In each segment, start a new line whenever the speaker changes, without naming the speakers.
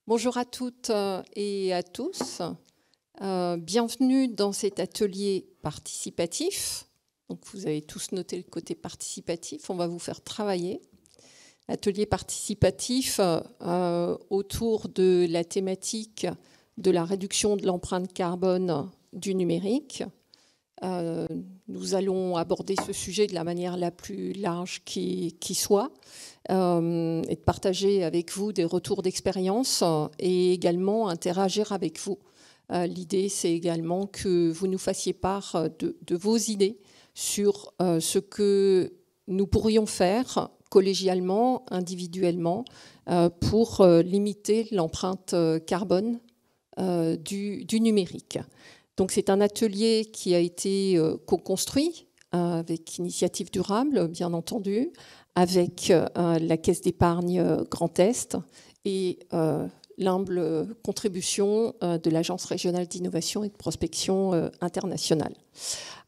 Bonjour à toutes et à tous. Bienvenue dans cet atelier participatif. Donc vous avez tous noté le côté participatif. On va vous faire travailler. Atelier participatif autour de la thématique de la réduction de l'empreinte carbone du numérique. Nous allons aborder ce sujet de la manière la plus large qui soit. Et de partager avec vous des retours d'expérience et également interagir avec vous. L'idée, c'est également que vous nous fassiez part de vos idées sur ce que nous pourrions faire collégialement, individuellement, pour limiter l'empreinte carbone du numérique. Donc c'est un atelier qui a été co-construit avec Initiative Durable, bien entendu, avec la Caisse d'épargne Grand Est et l'humble contribution de l'Agence régionale d'innovation et de prospection internationale.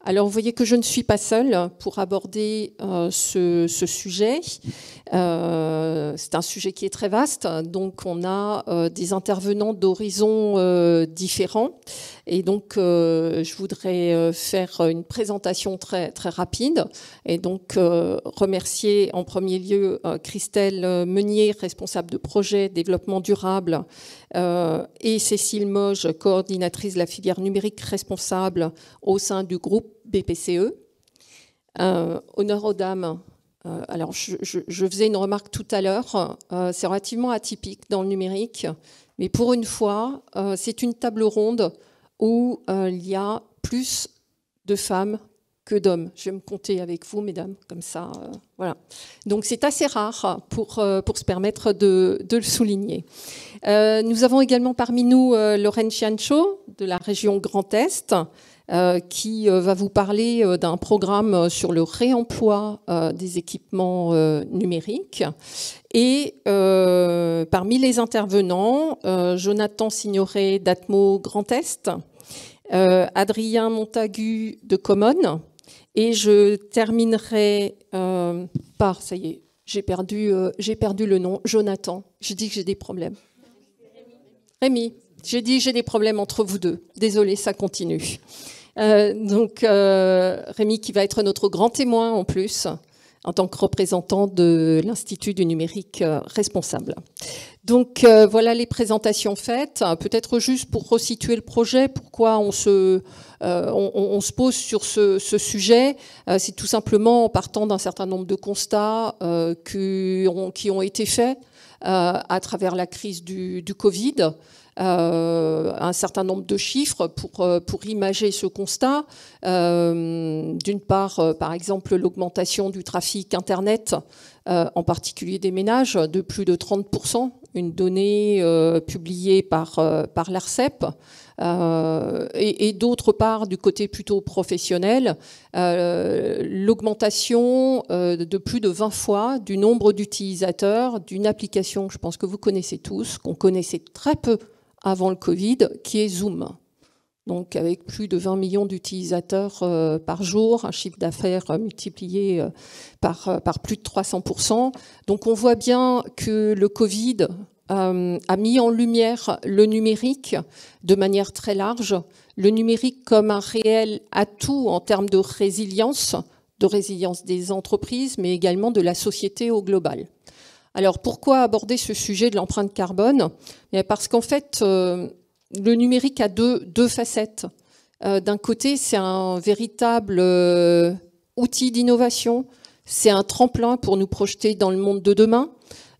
Alors, vous voyez que je ne suis pas seule pour aborder ce sujet. C'est un sujet qui est très vaste, donc on a des intervenants d'horizons différents. Et donc, je voudrais faire une présentation très, très rapide et donc remercier en premier lieu Christelle Meunier, responsable de projet développement durable, et Cécile Moge, coordinatrice de la filière numérique responsable au sein du groupe BPCE. Honneur aux dames. Alors, je faisais une remarque tout à l'heure, c'est relativement atypique dans le numérique, mais pour une fois, c'est une table ronde où il y a plus de femmes que d'hommes. Je vais me compter avec vous, mesdames, comme ça. Voilà. Donc, c'est assez rare pour se permettre de le souligner. Nous avons également parmi nous Lorraine Ciancio, de la région Grand Est, qui va vous parler d'un programme sur le réemploi des équipements numériques. Et parmi les intervenants, Jonathan Signoret d'Atmo Grand Est, Adrien Montagu de Common, et je terminerai par, ça y est, j'ai perdu le nom, Jonathan. J'ai dit que j'ai des problèmes. Rémi, j'ai dit que j'ai des problèmes entre vous deux. Désolée, ça continue. Donc, Rémi qui va être notre grand témoin en plus, en tant que représentant de l'Institut du numérique responsable. Donc, voilà les présentations faites. Peut-être juste pour resituer le projet, pourquoi on se pose sur ce sujet. C'est tout simplement en partant d'un certain nombre de constats qui ont été faits à travers la crise du Covid. Un certain nombre de chiffres pour imager ce constat. D'une part, par exemple, l'augmentation du trafic Internet, en particulier des ménages, de plus de 30%, une donnée publiée par l'ARCEP. Et d'autre part, du côté plutôt professionnel, l'augmentation de plus de 20 fois du nombre d'utilisateurs d'une application que je pense que vous connaissez tous, qu'on connaissait très peu avant le Covid, qui est Zoom. Donc avec plus de 20 millions d'utilisateurs par jour, un chiffre d'affaires multiplié par plus de 300%. Donc on voit bien que le Covid a mis en lumière le numérique de manière très large, le numérique comme un réel atout en termes de résilience des entreprises, mais également de la société au global. Alors, pourquoi aborder ce sujet de l'empreinte carbone ? Parce qu'en fait, le numérique a deux facettes. D'un côté, c'est un véritable outil d'innovation, c'est un tremplin pour nous projeter dans le monde de demain.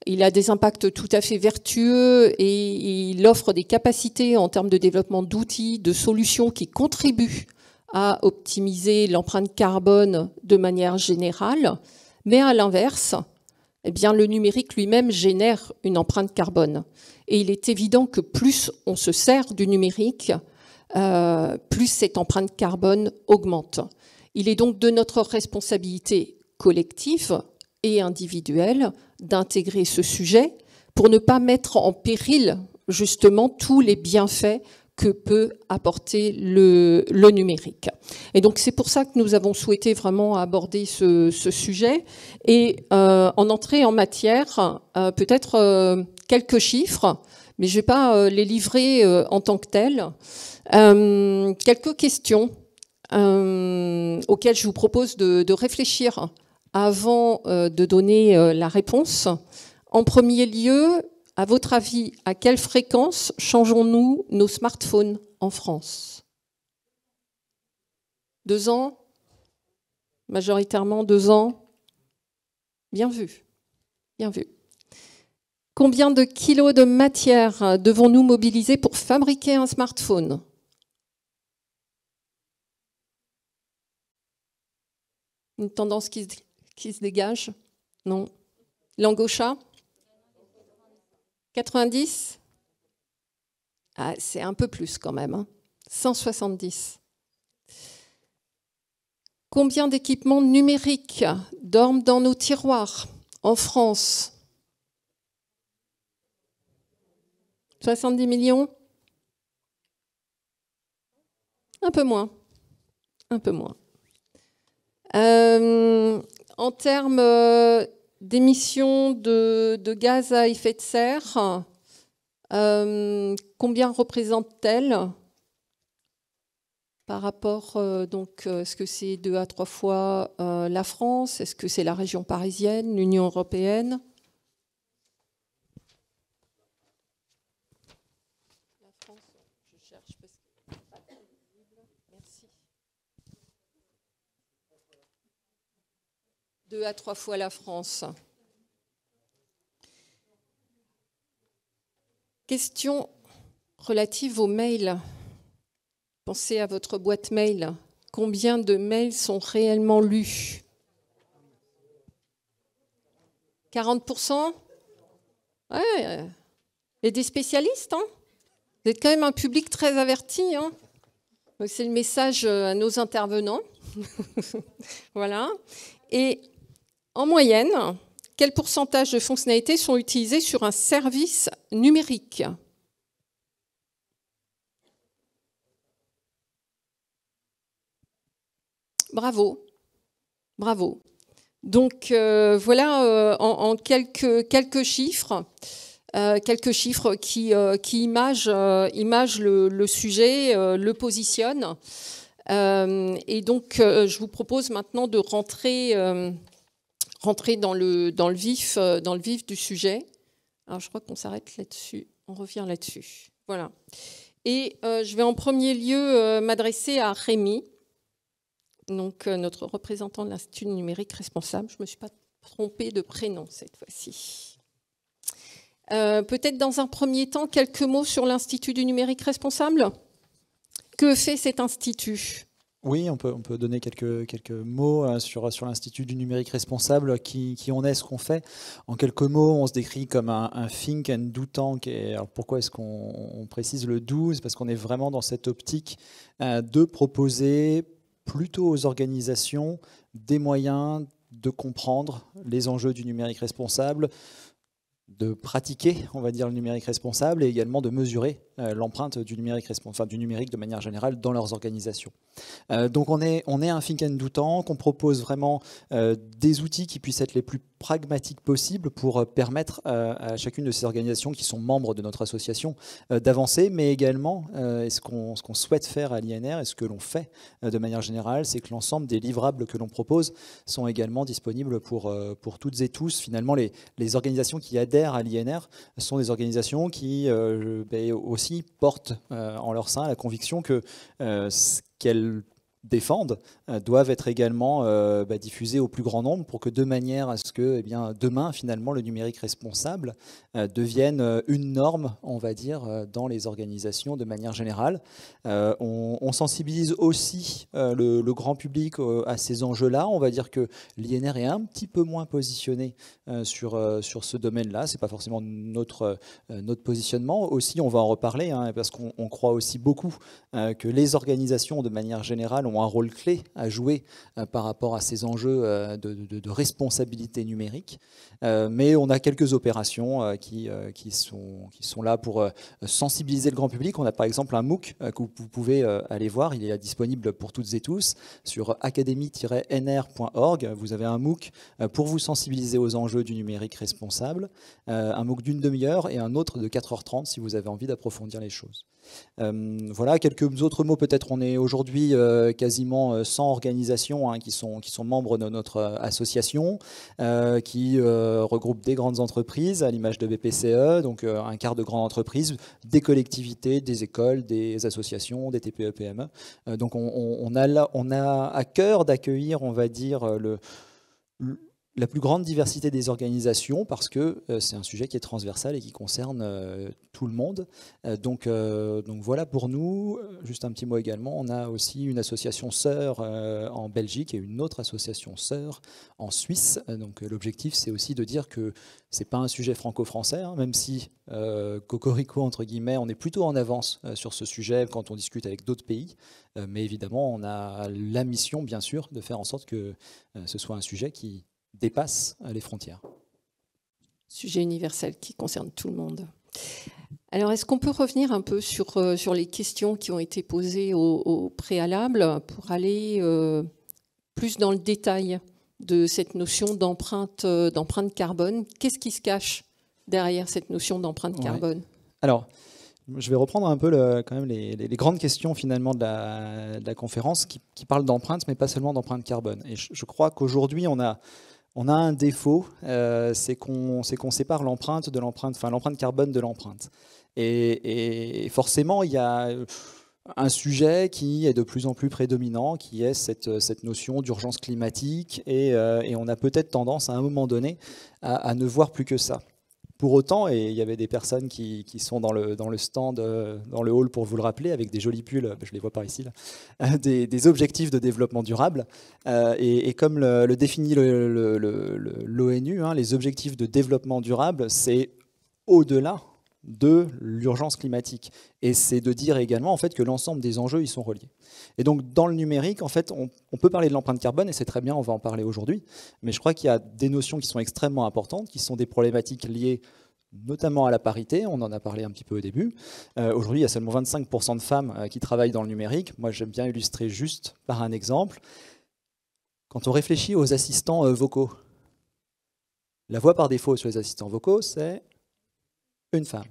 Il a des impacts tout à fait vertueux et il offre des capacités en termes de développement d'outils, de solutions qui contribuent à optimiser l'empreinte carbone de manière générale. Mais à l'inverse, eh bien, le numérique lui-même génère une empreinte carbone. Et il est évident que plus on se sert du numérique, plus cette empreinte carbone augmente. Il est donc de notre responsabilité collective et individuelle d'intégrer ce sujet pour ne pas mettre en péril justement tous les bienfaits que peut apporter le numérique. Et donc c'est pour ça que nous avons souhaité vraiment aborder ce sujet et en entrée en matière, peut-être quelques chiffres, mais je ne vais pas les livrer en tant que tels. Quelques questions auxquelles je vous propose de réfléchir avant de donner la réponse. En premier lieu, à votre avis, à quelle fréquence changeons-nous nos smartphones en France? 2 ans? Majoritairement 2 ans? Bien vu, bien vu. Combien de kilos de matière devons-nous mobiliser pour fabriquer un smartphone? Une tendance qui se dégage? Non. Langue au chat? 90? Ah, c'est un peu plus quand même. 170. Combien d'équipements numériques dorment dans nos tiroirs en France? 70 millions? Un peu moins. Un peu moins. En termes d'émissions de gaz à effet de serre, combien représente-t-elle par rapport, donc, est-ce que c'est 2 à 3 fois la France? Est-ce que c'est la région parisienne, l'Union européenne? La France, je cherche parce que c'est pas très visible. Merci. 2 à 3 fois la France. Question relative aux mails. Pensez à votre boîte mail. Combien de mails sont réellement lus? 40%? Ouais. Et des spécialistes, hein? Vous êtes quand même un public très averti, hein? C'est le message à nos intervenants. Voilà. Et en moyenne, quel pourcentage de fonctionnalités sont utilisées sur un service numérique? Bravo, bravo. Donc voilà en quelques chiffres qui imagent le sujet, le positionnent. Et donc je vous propose maintenant de rentrer dans le vif du sujet. Alors je crois qu'on s'arrête là-dessus, on revient là-dessus. Voilà. Et je vais en premier lieu m'adresser à Rémi. Donc, notre représentant de l'Institut numérique responsable. Je ne me suis pas trompée de prénom cette fois-ci. Peut-être dans un premier temps, quelques mots sur l'Institut du numérique responsable. Que fait cet institut?
Oui, on peut donner quelques mots sur l'Institut du numérique responsable, qui on est, ce qu'on fait. En quelques mots, on se décrit comme un think and do tank. Et alors pourquoi est-ce qu'on précise le do? C'est parce qu'on est vraiment dans cette optique de proposer plutôt aux organisations des moyens de comprendre les enjeux du numérique responsable, de pratiquer, on va dire, le numérique responsable et également de mesurer l'empreinte du numérique du numérique de manière générale dans leurs organisations. Donc on est un think and do tank, on propose vraiment des outils qui puissent être les plus pragmatiques possibles pour permettre à chacune de ces organisations qui sont membres de notre association d'avancer, mais également ce qu'on souhaite faire à l'INR et ce que l'on fait de manière générale, c'est que l'ensemble des livrables que l'on propose sont également disponibles pour toutes et tous. Finalement, les organisations qui adhèrent à l'INR sont des organisations qui aussi portent en leur sein la conviction que ce qu'elles défendent doivent être également diffusés au plus grand nombre pour que de manière à ce que demain, finalement, le numérique responsable devienne une norme, on va dire, dans les organisations de manière générale. On sensibilise aussi le grand public à ces enjeux-là. On va dire que l'INR est un petit peu moins positionné sur ce domaine-là. Ce n'est pas forcément notre positionnement. Aussi, on va en reparler, parce qu'on croit aussi beaucoup que les organisations, de manière générale, ont un rôle clé à jouer par rapport à ces enjeux de responsabilité numérique. Mais on a quelques opérations qui sont là pour sensibiliser le grand public. On a par exemple un MOOC que vous pouvez aller voir, il est disponible pour toutes et tous sur academy-nr.org. Vous avez un MOOC pour vous sensibiliser aux enjeux du numérique responsable, un MOOC d'une demi-heure et un autre de 4h30 si vous avez envie d'approfondir les choses. Voilà, quelques autres mots peut-être. On est aujourd'hui quasiment 100 organisations qui sont membres de notre association, qui regroupe des grandes entreprises à l'image de BPCE, donc un quart de grandes entreprises, des collectivités, des écoles, des associations, des TPE-PME. Donc on a à cœur d'accueillir, on va dire, la plus grande diversité des organisations parce que c'est un sujet qui est transversal et qui concerne tout le monde. Donc voilà pour nous. Juste un petit mot également, on a aussi une association sœur en Belgique et une autre association sœur en Suisse. Donc l'objectif c'est aussi de dire que c'est pas un sujet franco-français, hein, même si cocorico entre guillemets, on est plutôt en avance sur ce sujet quand on discute avec d'autres pays. Mais évidemment, on a la mission bien sûr de faire en sorte que ce soit un sujet qui dépasse les frontières.
Sujet universel qui concerne tout le monde. Alors, est-ce qu'on peut revenir un peu sur les questions qui ont été posées au préalable pour aller plus dans le détail de cette notion d'empreinte carbone? Qu'est-ce qui se cache derrière cette notion d'empreinte carbone?
Alors, je vais reprendre un peu quand même les grandes questions finalement de la conférence qui parlent d'empreinte, mais pas seulement d'empreinte carbone. Et je crois qu'aujourd'hui, on a un défaut, c'est qu'on sépare l'empreinte de l'empreinte, enfin l'empreinte carbone de l'empreinte. Et forcément, il y a un sujet qui est de plus en plus prédominant, qui est cette notion d'urgence climatique, et on a peut-être tendance à un moment donné à ne voir plus que ça. Pour autant, et il y avait des personnes qui sont dans le stand, dans le hall pour vous le rappeler, avec des jolis pulls, je les vois par ici, là, des objectifs de développement durable. Et comme le définit l'ONU, hein, les objectifs de développement durable, c'est au-delà de l'urgence climatique. Et c'est de dire également en fait, que l'ensemble des enjeux ils sont reliés. Et donc dans le numérique, en fait, on peut parler de l'empreinte carbone, et c'est très bien, on va en parler aujourd'hui, mais je crois qu'il y a des notions qui sont extrêmement importantes, qui sont des problématiques liées notamment à la parité, on en a parlé un petit peu au début. Aujourd'hui, il y a seulement 25% de femmes qui travaillent dans le numérique. Moi, j'aime bien illustrer juste par un exemple. Quand on réfléchit aux assistants vocaux, la voix par défaut sur les assistants vocaux, c'est une femme.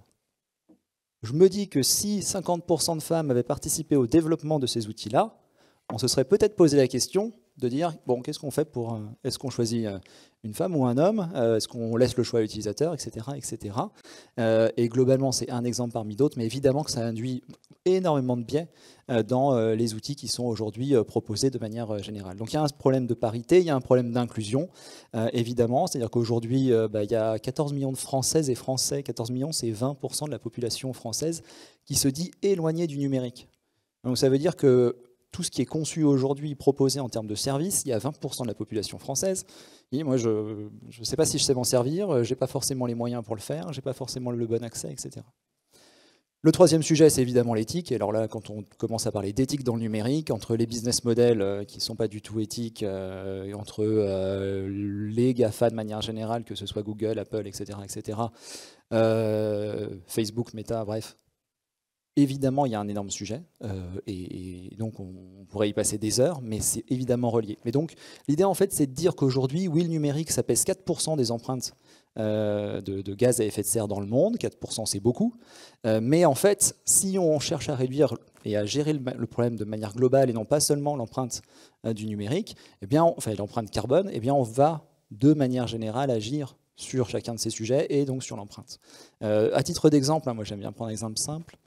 Je me dis que si 50% de femmes avaient participé au développement de ces outils-là, on se serait peut-être posé la question de dire, bon, qu'est-ce qu'on fait pour... Est-ce qu'on choisit une femme ou un homme? Est-ce qu'on laisse le choix à l'utilisateur, etc. etc. Et globalement, c'est un exemple parmi d'autres, mais évidemment que ça induit énormément de biais dans les outils qui sont aujourd'hui proposés de manière générale. Donc il y a un problème de parité, il y a un problème d'inclusion, évidemment. C'est-à-dire qu'aujourd'hui, il y a 14 millions de Françaises et Français. 14 millions, c'est 20% de la population française qui se dit éloignée du numérique. Donc ça veut dire que tout ce qui est conçu aujourd'hui, proposé en termes de services, il y a 20% de la population française. Et moi, je ne sais pas si je sais m'en servir, je n'ai pas forcément les moyens pour le faire, je n'ai pas forcément le bon accès, etc. Le troisième sujet, c'est évidemment l'éthique. Et alors là, quand on commence à parler d'éthique dans le numérique, entre les business models qui ne sont pas du tout éthiques, entre les GAFA de manière générale, que ce soit Google, Apple, etc., etc., Facebook, Meta, bref, évidemment, il y a un énorme sujet, et donc on pourrait y passer des heures, mais c'est évidemment relié. Mais donc, l'idée, en fait, c'est de dire qu'aujourd'hui, oui, le numérique, ça pèse 4% des empreintes de gaz à effet de serre dans le monde. 4%, c'est beaucoup. Mais en fait, si on cherche à réduire et à gérer le problème de manière globale, et non pas seulement l'empreinte du numérique, eh bien, enfin, l'empreinte carbone, eh bien, on va, de manière générale, agir sur chacun de ces sujets, et donc sur l'empreinte. À titre d'exemple, moi j'aime bien prendre un exemple simple.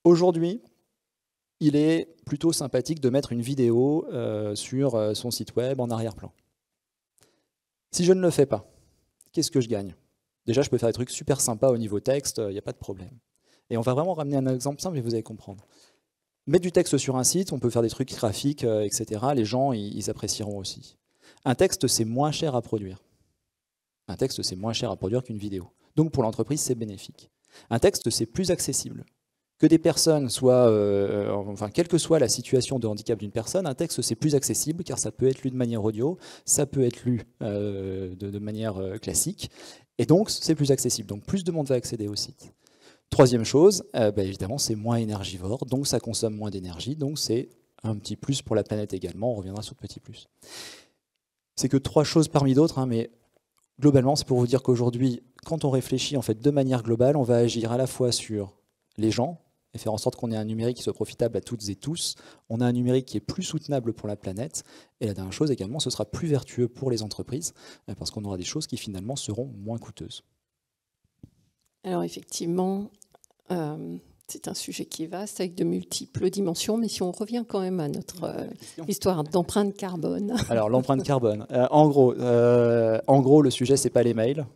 Aujourd'hui, il est plutôt sympathique de mettre une vidéo sur son site web en arrière-plan. Si je ne le fais pas, qu'est-ce que je gagne? Déjà, je peux faire des trucs super sympas au niveau texte, il n'y a pas de problème. Et on va vraiment ramener un exemple simple et vous allez comprendre. Mettre du texte sur un site, on peut faire des trucs graphiques, etc. Les gens, ils apprécieront aussi. Un texte, c'est moins cher à produire. Un texte, c'est moins cher à produire qu'une vidéo. Donc pour l'entreprise, c'est bénéfique. Un texte, c'est plus accessible Que des personnes soient, enfin, quelle que soit la situation de handicap d'une personne, un texte c'est plus accessible car ça peut être lu de manière audio, ça peut être lu de manière classique, et donc c'est plus accessible. Donc plus de monde va accéder au site. Troisième chose, évidemment c'est moins énergivore, donc ça consomme moins d'énergie, donc c'est un petit plus pour la planète également, on reviendra sur le petit plus. C'est que 3 choses parmi d'autres, hein, mais globalement c'est pour vous dire qu'aujourd'hui, quand on réfléchit en fait de manière globale, on va agir à la fois sur les gens, et faire en sorte qu'on ait un numérique qui soit profitable à toutes et tous. On a un numérique qui est plus soutenable pour la planète. Et la dernière chose également, ce sera plus vertueux pour les entreprises, parce qu'on aura des choses qui finalement seront moins coûteuses.
Alors effectivement, c'est un sujet qui est vaste, avec de multiples dimensions, mais si on revient quand même à notre histoire d'empreinte carbone.
Alors l'empreinte carbone, en gros, le sujet, c'est pas les mails.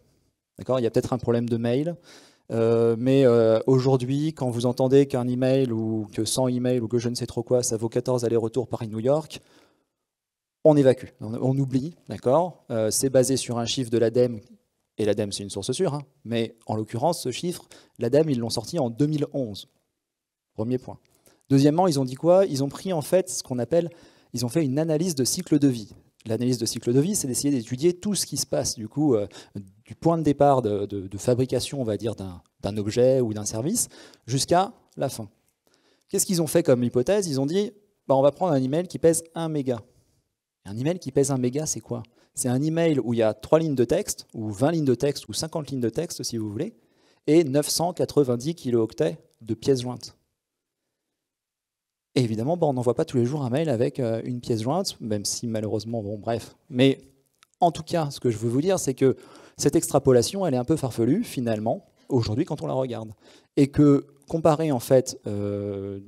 D'accord ? Il y a peut-être un problème de mail. Mais aujourd'hui, quand vous entendez qu'un email ou que 100 emails ou que je ne sais trop quoi, ça vaut 14 allers-retours Paris-New York, on évacue, on oublie, d'accord ? C'est basé sur un chiffre de l'ADEME, et l'ADEME c'est une source sûre, hein, mais en l'occurrence, ce chiffre, l'ADEME, ils l'ont sorti en 2011. Premier point. Deuxièmement, ils ont dit quoi ? Ils ont pris en fait ce qu'on appelle, ils ont fait une analyse de cycle de vie. L'analyse de cycle de vie, c'est d'essayer d'étudier tout ce qui se passe du coup, du point de départ de fabrication, on va dire, d'un objet ou d'un service, jusqu'à la fin. Qu'est-ce qu'ils ont fait comme hypothèse ? Ils ont dit, on va prendre un email qui pèse 1 méga. Un email qui pèse 1 méga, c'est quoi ? C'est un email où il y a 3 lignes de texte, ou 20 lignes de texte, ou 50 lignes de texte, si vous voulez, et 990 kilooctets de pièces jointes. Et évidemment, on n'envoie pas tous les jours un mail avec une pièce jointe, même si malheureusement, bon bref. Mais en tout cas, ce que je veux vous dire, c'est que cette extrapolation, elle est un peu farfelue, finalement, aujourd'hui, quand on la regarde. Et que comparer, en fait, de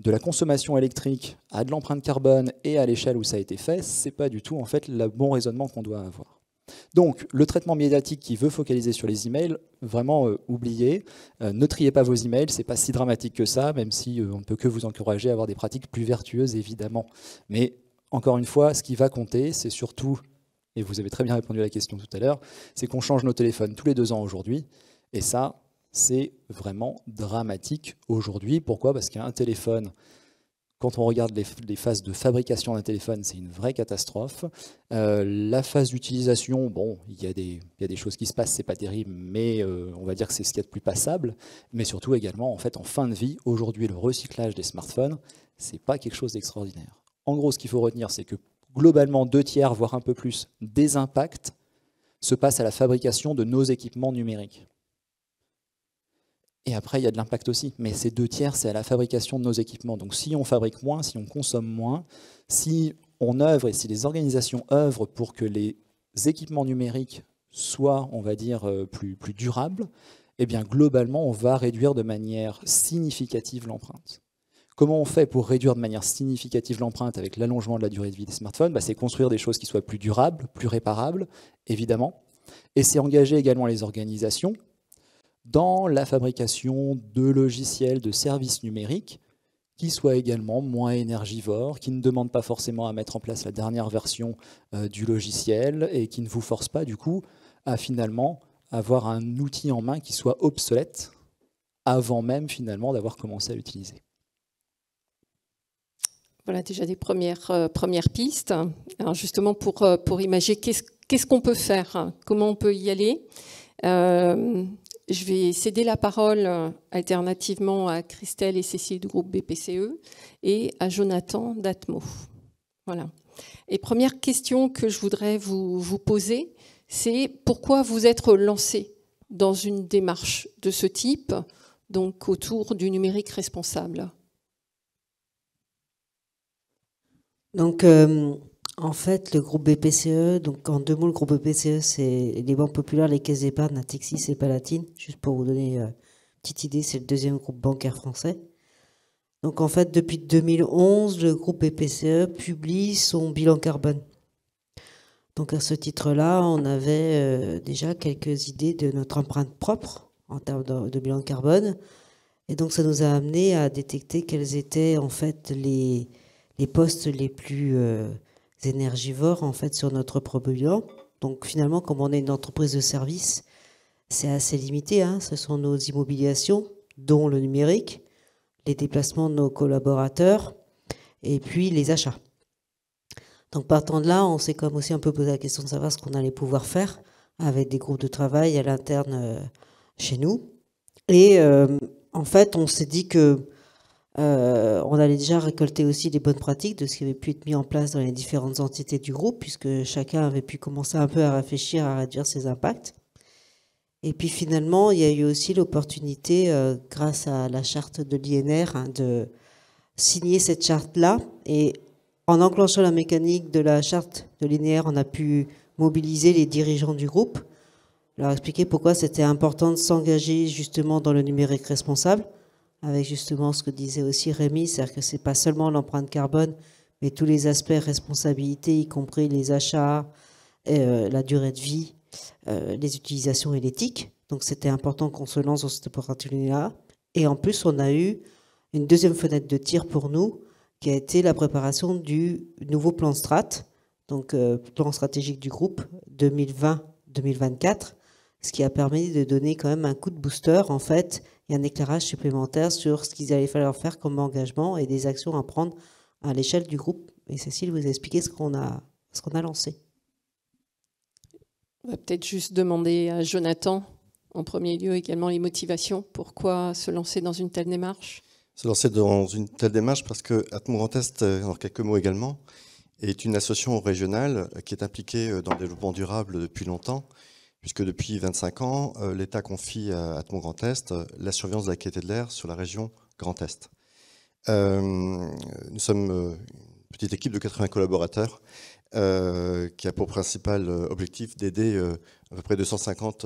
la consommation électrique à de l'empreinte carbone et à l'échelle où ça a été fait, c'est pas du tout, en fait, le bon raisonnement qu'on doit avoir. Donc, le traitement médiatique qui veut focaliser sur les emails, vraiment oubliez. Ne triez pas vos emails, c'est pas si dramatique que ça, même si on ne peut que vous encourager à avoir des pratiques plus vertueuses, évidemment. Mais encore une fois, ce qui va compter, c'est surtout, et vous avez très bien répondu à la question tout à l'heure, c'est qu'on change nos téléphones tous les 2 ans aujourd'hui. Et ça, c'est vraiment dramatique aujourd'hui. Pourquoi ? Parce qu'un téléphone, quand on regarde les phases de fabrication d'un téléphone, c'est une vraie catastrophe. La phase d'utilisation, bon, il y a des choses qui se passent, c'est pas terrible, mais on va dire que c'est ce qu'il y a de plus passable. Mais surtout également, en fait, en fin de vie, aujourd'hui, le recyclage des smartphones, c'est pas quelque chose d'extraordinaire. En gros, ce qu'il faut retenir, c'est que globalement, 2/3, voire un peu plus, des impacts se passent à la fabrication de nos équipements numériques. Et après, il y a de l'impact aussi. Mais ces 2/3, c'est à la fabrication de nos équipements. Donc si on fabrique moins, si on consomme moins, si on œuvre et si les organisations œuvrent pour que les équipements numériques soient, on va dire, plus durables, eh bien globalement, on va réduire de manière significative l'empreinte. Comment on fait pour réduire de manière significative l'empreinte avec l'allongement de la durée de vie des smartphones ? C'est construire des choses qui soient plus durables, plus réparables, évidemment. Et c'est engager également les organisations dans la fabrication de logiciels, de services numériques qui soient également moins énergivores, qui ne demandent pas forcément à mettre en place la dernière version du logiciel et qui ne vous forcent pas du coup à finalement avoir un outil en main qui soit obsolète avant même finalement d'avoir commencé à l'utiliser.
Voilà déjà des premières pistes. Alors justement pour imaginer qu'est-ce qu'on peut faire, comment on peut y aller. Je vais céder la parole alternativement à Christelle et Cécile du groupe BPCE et à Jonathan d'Atmo. Voilà. Et première question que je voudrais vous poser, c'est pourquoi vous êtes lancé dans une démarche de ce type, donc autour du numérique responsable ?
Donc, en fait, le groupe BPCE, donc en 2 mots, le groupe BPCE, c'est les banques populaires, les caisses d'épargne, Natixis et Palatine. Juste pour vous donner une petite idée, c'est le 2e groupe bancaire français. Donc, en fait, depuis 2011, le groupe BPCE publie son bilan carbone. Donc, à ce titre-là, on avait déjà quelques idées de notre empreinte propre en termes de bilan carbone. Et donc, ça nous a amené à détecter quels étaient, en fait, les postes les plus énergivores en fait sur notre propre bilan. Donc finalement, comme on est une entreprise de service, c'est assez limité. Ce sont nos immobilisations, dont le numérique. les déplacements de nos collaborateurs et puis les achats. Donc partant de là, on s'est comme aussi un peu posé la question de savoir ce qu'on allait pouvoir faire avec des groupes de travail à l'interne chez nous. Et en fait, on s'est dit que on allait déjà récolter aussi des bonnes pratiques de ce qui avait pu être mis en place dans les différentes entités du groupe, puisque chacun avait pu commencer un peu à réfléchir à réduire ses impacts. Et puis finalement, il y a eu aussi l'opportunité, grâce à la charte de l'INR, de signer cette charte-là. Et en enclenchant la mécanique de la charte de l'INR, on a pu mobiliser les dirigeants du groupe, leur expliquer pourquoi c'était important de s'engager justement dans le numérique responsable, avec justement ce que disait aussi Rémi, c'est-à-dire que ce n'est pas seulement l'empreinte carbone, mais tous les aspects responsabilité, y compris les achats, la durée de vie, les utilisations et l'éthique. Donc c'était important qu'on se lance dans cette opportunité-là. Et en plus, on a eu une deuxième fenêtre de tir pour nous, qui a été la préparation du nouveau plan strat, donc plan stratégique du groupe 2020-2024, ce qui a permis de donner quand même un coup de booster en fait et un éclairage supplémentaire sur ce qu'il allait falloir faire comme engagement et des actions à prendre à l'échelle du groupe. Et Cécile vous a expliqué ce qu'on a lancé.
On va peut-être juste demander à Jonathan, en premier lieu également, les motivations. Pourquoi se lancer dans une telle démarche ?
Se lancer dans une telle démarche parce que Atmo Grand Est, en quelques mots également, est une association régionale qui est impliquée dans le développement durable depuis longtemps, puisque depuis 25 ans, l'État confie à Atmo Grand Est la surveillance de la qualité de l'air sur la région Grand Est. Nous sommes une petite équipe de 80 collaborateurs qui a pour principal objectif d'aider à peu près 250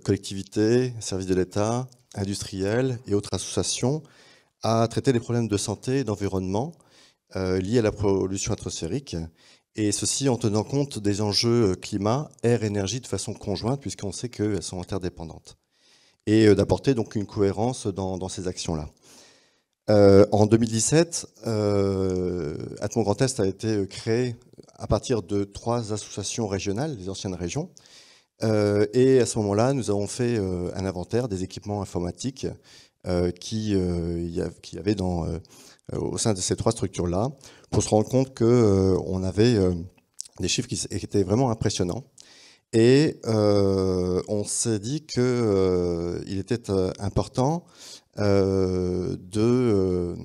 collectivités, services de l'État, industriels et autres associations à traiter des problèmes de santé et d'environnement liés à la pollution atmosphérique, et ceci en tenant compte des enjeux climat, air, énergie de façon conjointe, puisqu'on sait qu'elles sont interdépendantes, et d'apporter donc une cohérence dans ces actions-là. En 2017, Atmo Grand Est a été créé à partir de 3 associations régionales, les anciennes régions, et à ce moment-là, nous avons fait un inventaire des équipements informatiques qu'il y avait au sein de ces 3 structures-là, pour se rendre compte qu'on avait des chiffres qui étaient vraiment impressionnants. Et on s'est dit qu'il était important de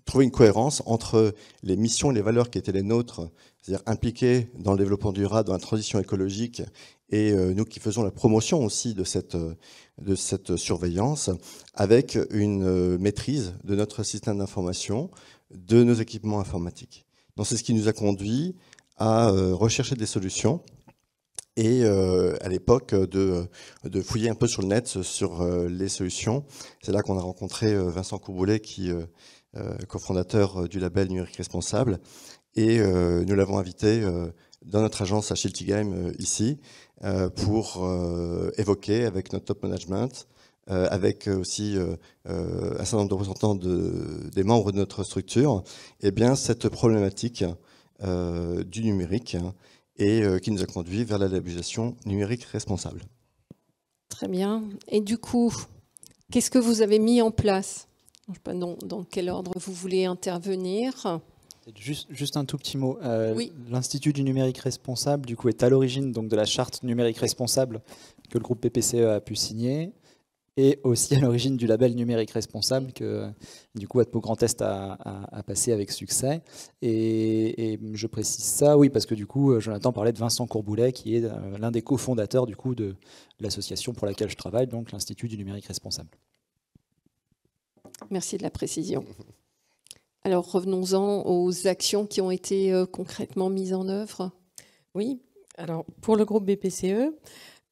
trouver une cohérence entre les missions et les valeurs qui étaient les nôtres, c'est-à-dire impliqués dans le développement durable, dans la transition écologique, et nous qui faisons la promotion aussi de cette surveillance, avec une maîtrise de notre système d'information, de nos équipements informatiques. Donc c'est ce qui nous a conduit à rechercher des solutions, et à l'époque de fouiller un peu sur le net sur les solutions. C'est là qu'on a rencontré Vincent Courboulet, qui est cofondateur du label Numérique Responsable, et nous l'avons invité dans notre agence à Schiltigheim ici pour évoquer avec notre top management, avec aussi un certain nombre de représentants des membres de notre structure, eh bien, cette problématique du numérique, et qui nous a conduit vers la labellisation numérique responsable.
Très bien. Et du coup, qu'est-ce que vous avez mis en place ? Je ne sais pas dans quel ordre vous voulez intervenir.
Juste un tout petit mot.
Oui.
L'Institut du numérique responsable, du coup, est à l'origine donc de la charte numérique responsable que le groupe PPCE a pu signer, et aussi à l'origine du label numérique responsable que du coup Atmo Grand Est a passé avec succès. Et je précise ça, oui, parce que du coup Jonathan parlait de Vincent Courboulet, qui est l'un des cofondateurs du coup de l'association pour laquelle je travaille, donc l'Institut du numérique responsable.
Merci de la précision. Alors revenons-en aux actions qui ont été concrètement mises en œuvre.
Oui, alors pour le groupe BPCE,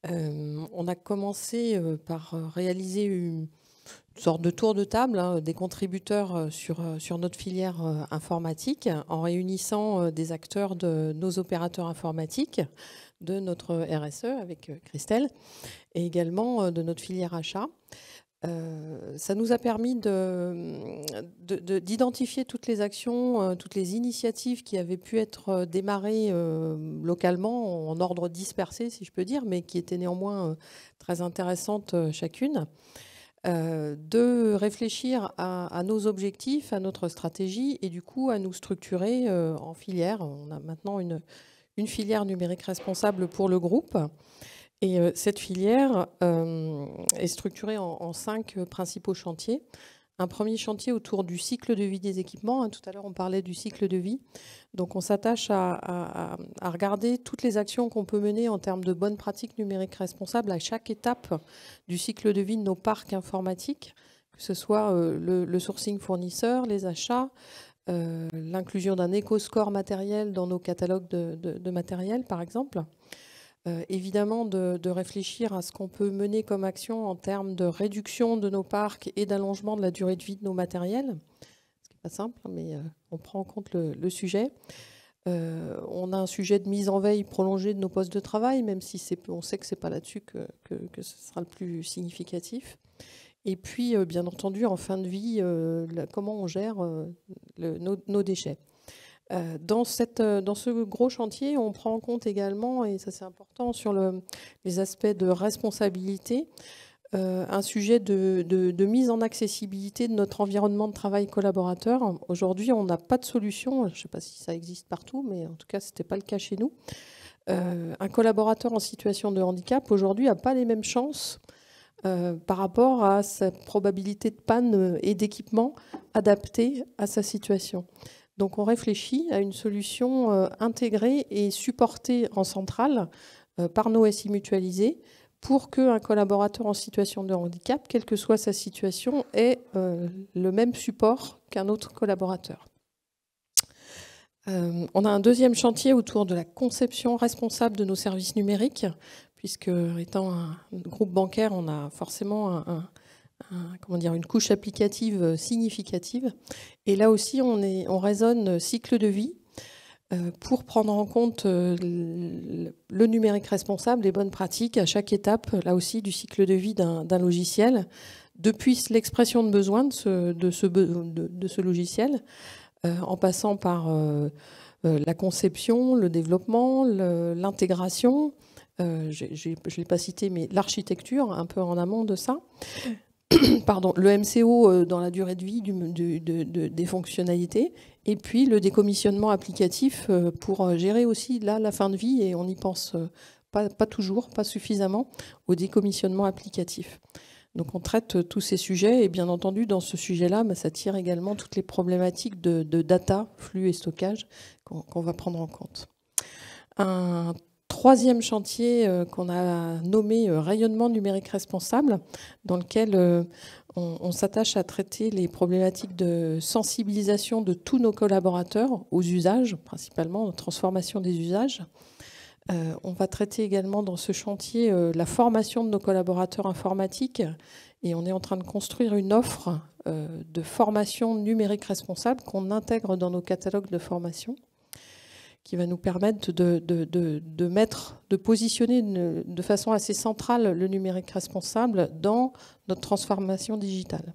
on a commencé par réaliser une sorte de tour de table des contributeurs sur notre filière informatique, en réunissant des acteurs de nos opérateurs informatiques, de notre RSE avec Christelle, et également de notre filière achat. Ça nous a permis d'identifier toutes les actions, toutes les initiatives qui avaient pu être démarrées localement, en ordre dispersé, si je peux dire, mais qui étaient néanmoins très intéressantes chacune. de réfléchir à nos objectifs, à notre stratégie et du coup à nous structurer en filière. On a maintenant une filière numérique responsable pour le groupe. Et cette filière est structurée en 5 principaux chantiers. Un premier chantier autour du cycle de vie des équipements. Tout à l'heure, on parlait du cycle de vie. Donc, on s'attache à regarder toutes les actions qu'on peut mener en termes de bonnes pratiques numériques responsables à chaque étape du cycle de vie de nos parcs informatiques, que ce soit le sourcing fournisseur, les achats, l'inclusion d'un éco-score matériel dans nos catalogues de matériel, par exemple. Évidemment, de réfléchir à ce qu'on peut mener comme action en termes de réduction de nos parcs et d'allongement de la durée de vie de nos matériels. Ce qui n'est pas simple, mais on prend en compte le sujet. On a un sujet de mise en veille prolongée de nos postes de travail, même si on sait que ce n'est pas là-dessus que ce sera le plus significatif. Et puis, bien entendu, en fin de vie, comment on gère nos déchets. Dans ce gros chantier, on prend en compte également, et ça c'est important, sur les aspects de responsabilité, un sujet de mise en accessibilité de notre environnement de travail collaborateur. Aujourd'hui, on n'a pas de solution, je ne sais pas si ça existe partout, mais en tout cas, ce n'était pas le cas chez nous. Un collaborateur en situation de handicap, aujourd'hui, n'a pas les mêmes chances par rapport à sa probabilité de panne et d'équipement adapté à sa situation. Donc on réfléchit à une solution intégrée et supportée en centrale par nos SI mutualisés pour qu'un collaborateur en situation de handicap, quelle que soit sa situation, ait le même support qu'un autre collaborateur. On a un deuxième chantier autour de la conception responsable de nos services numériques, puisque étant un groupe bancaire, on a forcément une couche applicative significative. Et là aussi, on raisonne cycle de vie pour prendre en compte le numérique responsable, les bonnes pratiques à chaque étape, là aussi, du cycle de vie d'un logiciel, depuis l'expression de besoin de ce logiciel, en passant par la conception, le développement, l'intégration, je ne l'ai pas cité, mais l'architecture, un peu en amont de ça. Pardon, le MCO dans la durée de vie des fonctionnalités, et puis le décommissionnement applicatif pour gérer aussi la fin de vie, et on n'y pense pas toujours, pas suffisamment, au décommissionnement applicatif. Donc on traite tous ces sujets, et bien entendu dans ce sujet-là, ça tire également toutes les problématiques de data, flux et stockage qu'on va prendre en compte. Un troisième chantier qu'on a nommé rayonnement numérique responsable, dans lequel on s'attache à traiter les problématiques de sensibilisation de tous nos collaborateurs aux usages, principalement la transformation des usages. On va traiter également dans ce chantier la formation de nos collaborateurs informatiques, et on est en train de construire une offre de formation numérique responsable qu'on intègre dans nos catalogues de formation, qui va nous permettre de positionner de façon assez centrale le numérique responsable dans notre transformation digitale.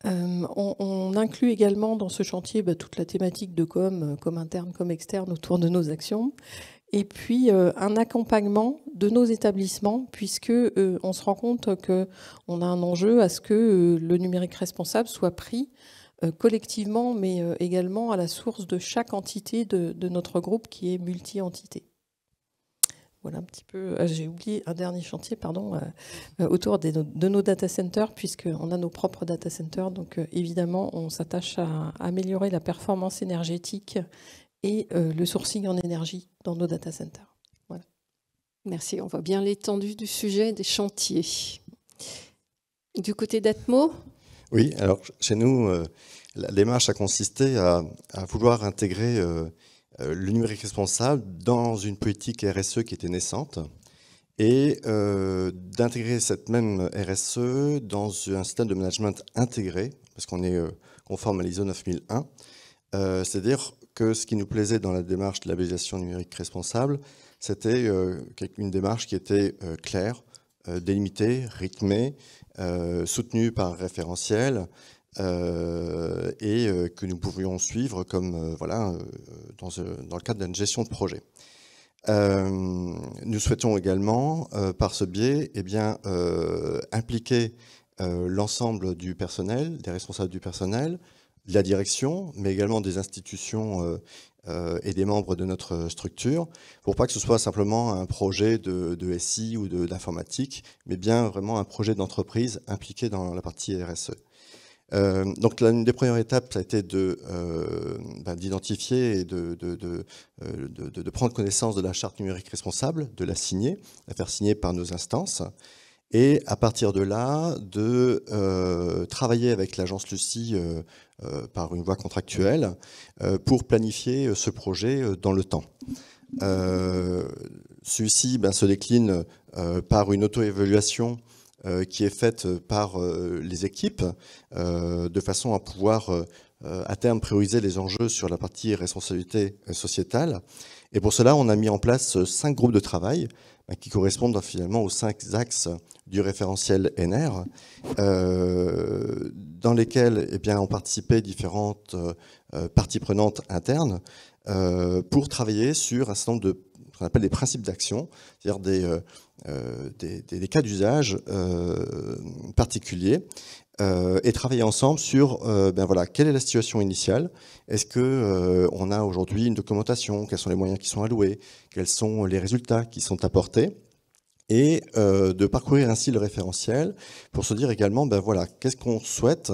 On inclut également dans ce chantier toute la thématique de comme interne, comme externe, autour de nos actions. Et puis un accompagnement de nos établissements, puisque on se rend compte qu'on a un enjeu à ce que le numérique responsable soit pris collectivement, mais également à la source de chaque entité de notre groupe qui est multi-entité. Voilà un petit peu. J'ai oublié un dernier chantier, pardon, autour de nos data centers, puisqu'on a nos propres data centers. Donc évidemment, on s'attache à améliorer la performance énergétique et le sourcing en énergie dans nos data centers. Voilà.
Merci. On voit bien l'étendue du sujet des chantiers. Du côté d'Atmo ?
Oui, alors chez nous, la démarche a consisté à vouloir intégrer le numérique responsable dans une politique RSE qui était naissante et d'intégrer cette même RSE dans un système de management intégré, parce qu'on est conforme à l'ISO 9001. C'est-à-dire que ce qui nous plaisait dans la démarche de labellisation numérique responsable, c'était une démarche qui était claire, délimitée, rythmée, soutenue par référentiel, et que nous pouvions suivre comme dans le cadre d'une gestion de projet. Nous souhaitons également, par ce biais, impliquer l'ensemble du personnel, des responsables du personnel, de la direction, mais également des institutions et des membres de notre structure, pour pas que ce soit simplement un projet de SI ou d'informatique, mais bien vraiment un projet d'entreprise impliqué dans la partie RSE. Donc l'une des premières étapes, ça a été d'identifier et de prendre connaissance de la charte numérique responsable, de la signer, la faire signer par nos instances, et à partir de là, de travailler avec l'agence Lucie par une voie contractuelle pour planifier ce projet dans le temps. Celui-ci se décline par une auto-évaluation qui est faite par les équipes de façon à pouvoir à terme prioriser les enjeux sur la partie responsabilité sociétale. Et pour cela, on a mis en place 5 groupes de travail qui correspondent finalement aux 5 axes du référentiel NR, dans lesquels ont participé différentes parties prenantes internes pour travailler sur un certain nombre de ce qu'on appelle des principes d'action, c'est-à-dire des cas d'usage particuliers, et travailler ensemble sur quelle est la situation initiale. Est-ce que on a aujourd'hui une documentation, quels sont les moyens qui sont alloués, quels sont les résultats qui sont apportés, et de parcourir ainsi le référentiel pour se dire également qu'est-ce qu'on souhaite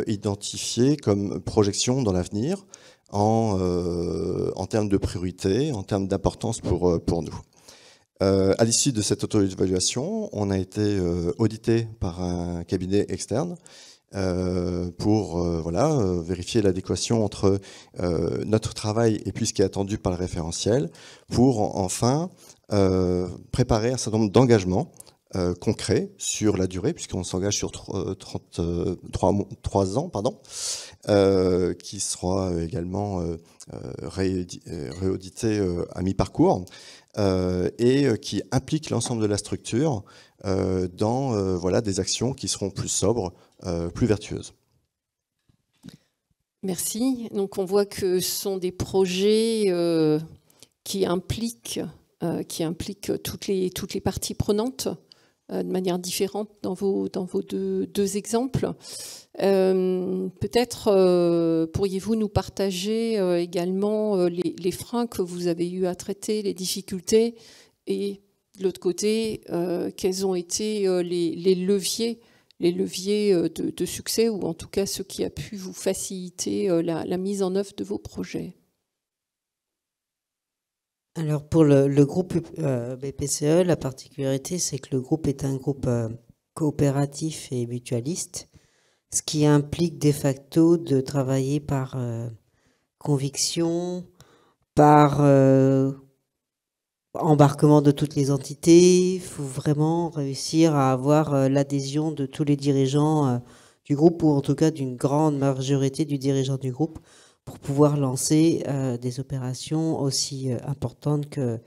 identifier comme projection dans l'avenir en termes de priorité, en termes d'importance pour nous. À l'issue de cette auto-évaluation, on a été audité par un cabinet externe pour vérifier l'adéquation entre notre travail et puis ce qui est attendu par le référentiel, pour enfin préparer un certain nombre d'engagements concrets sur la durée, puisqu'on s'engage sur 3 ans, qui sera également réaudité à mi-parcours, et qui implique l'ensemble de la structure dans des actions qui seront plus sobres, plus vertueuses.
Merci. Donc on voit que ce sont des projets qui impliquent toutes les parties prenantes de manière différente dans vos deux exemples. Peut-être pourriez-vous nous partager également les freins que vous avez eu à traiter, les difficultés, et de l'autre côté, quels ont été les leviers de succès, ou en tout cas ce qui a pu vous faciliter la mise en œuvre de vos projets.
Alors pour le groupe BPCE, la particularité, c'est que le groupe est un groupe coopératif et mutualiste, ce qui implique de facto de travailler par conviction, par embarquement de toutes les entités. Il faut vraiment réussir à avoir l'adhésion de tous les dirigeants du groupe, ou en tout cas d'une grande majorité du dirigeant du groupe, pour pouvoir lancer des opérations aussi importantes que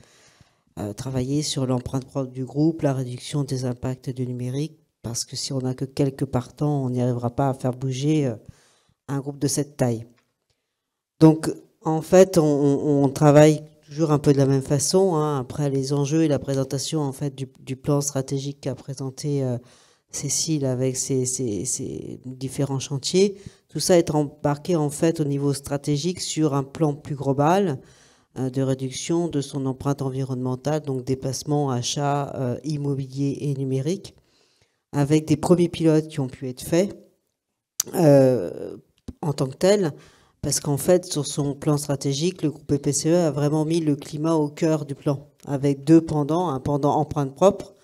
travailler sur l'empreinte propre du groupe, la réduction des impacts du numérique, parce que si on n'a que quelques partants, on n'y arrivera pas à faire bouger un groupe de cette taille. Donc, en fait, on travaille toujours un peu de la même façon, hein. Après les enjeux et la présentation en fait du plan stratégique qu'a présenté Cécile avec ses différents chantiers, tout ça est embarqué en fait au niveau stratégique sur un plan plus global de réduction de son empreinte environnementale, donc déplacement, achat, immobilier et numérique, avec des premiers pilotes qui ont pu être faits en tant que tels, parce qu'en fait, sur son plan stratégique, le groupe BPCE a vraiment mis le climat au cœur du plan, avec 2 pendants, un pendant empreinte propre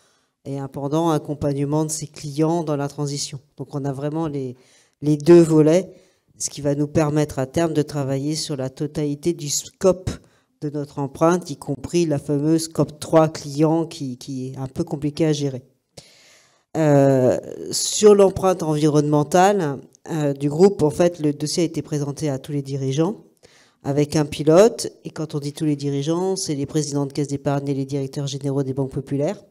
et un pendant accompagnement de ses clients dans la transition. Donc on a vraiment les 2 volets, ce qui va nous permettre à terme de travailler sur la totalité du scope de notre empreinte, y compris la fameuse scope 3 client qui est un peu compliqué à gérer. Sur l'empreinte environnementale du groupe, en fait, le dossier a été présenté à tous les dirigeants avec un pilote. Et quand on dit tous les dirigeants, c'est les présidents de caisse d'épargne et les directeurs généraux des banques populaires,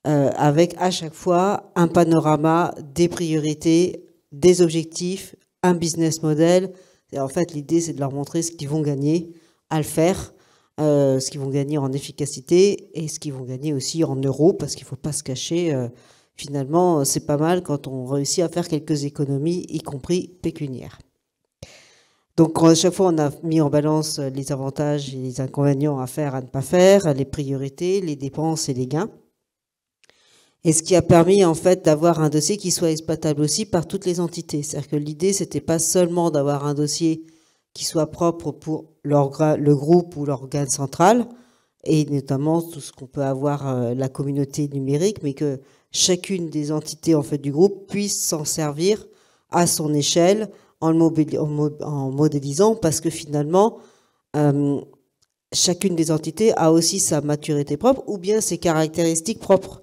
avec à chaque fois un panorama des priorités, des objectifs, un business model. Et en fait, l'idée, c'est de leur montrer ce qu'ils vont gagner à le faire, ce qu'ils vont gagner en efficacité et ce qu'ils vont gagner aussi en euros, parce qu'il ne faut pas se cacher. Finalement, c'est pas mal quand on réussit à faire quelques économies, y compris pécuniaires. Donc, à chaque fois, on a mis en balance les avantages et les inconvénients à faire, à ne pas faire, les priorités, les dépenses et les gains. Et ce qui a permis, en fait, d'avoir un dossier qui soit exploitable aussi par toutes les entités. C'est-à-dire que l'idée, c'était pas seulement d'avoir un dossier qui soit propre pour le groupe ou l'organe central, et notamment tout ce qu'on peut avoir, la communauté numérique, mais que chacune des entités en fait, du groupe puisse s'en servir à son échelle en modélisant, parce que finalement, chacune des entités a aussi sa maturité propre ou bien ses caractéristiques propres.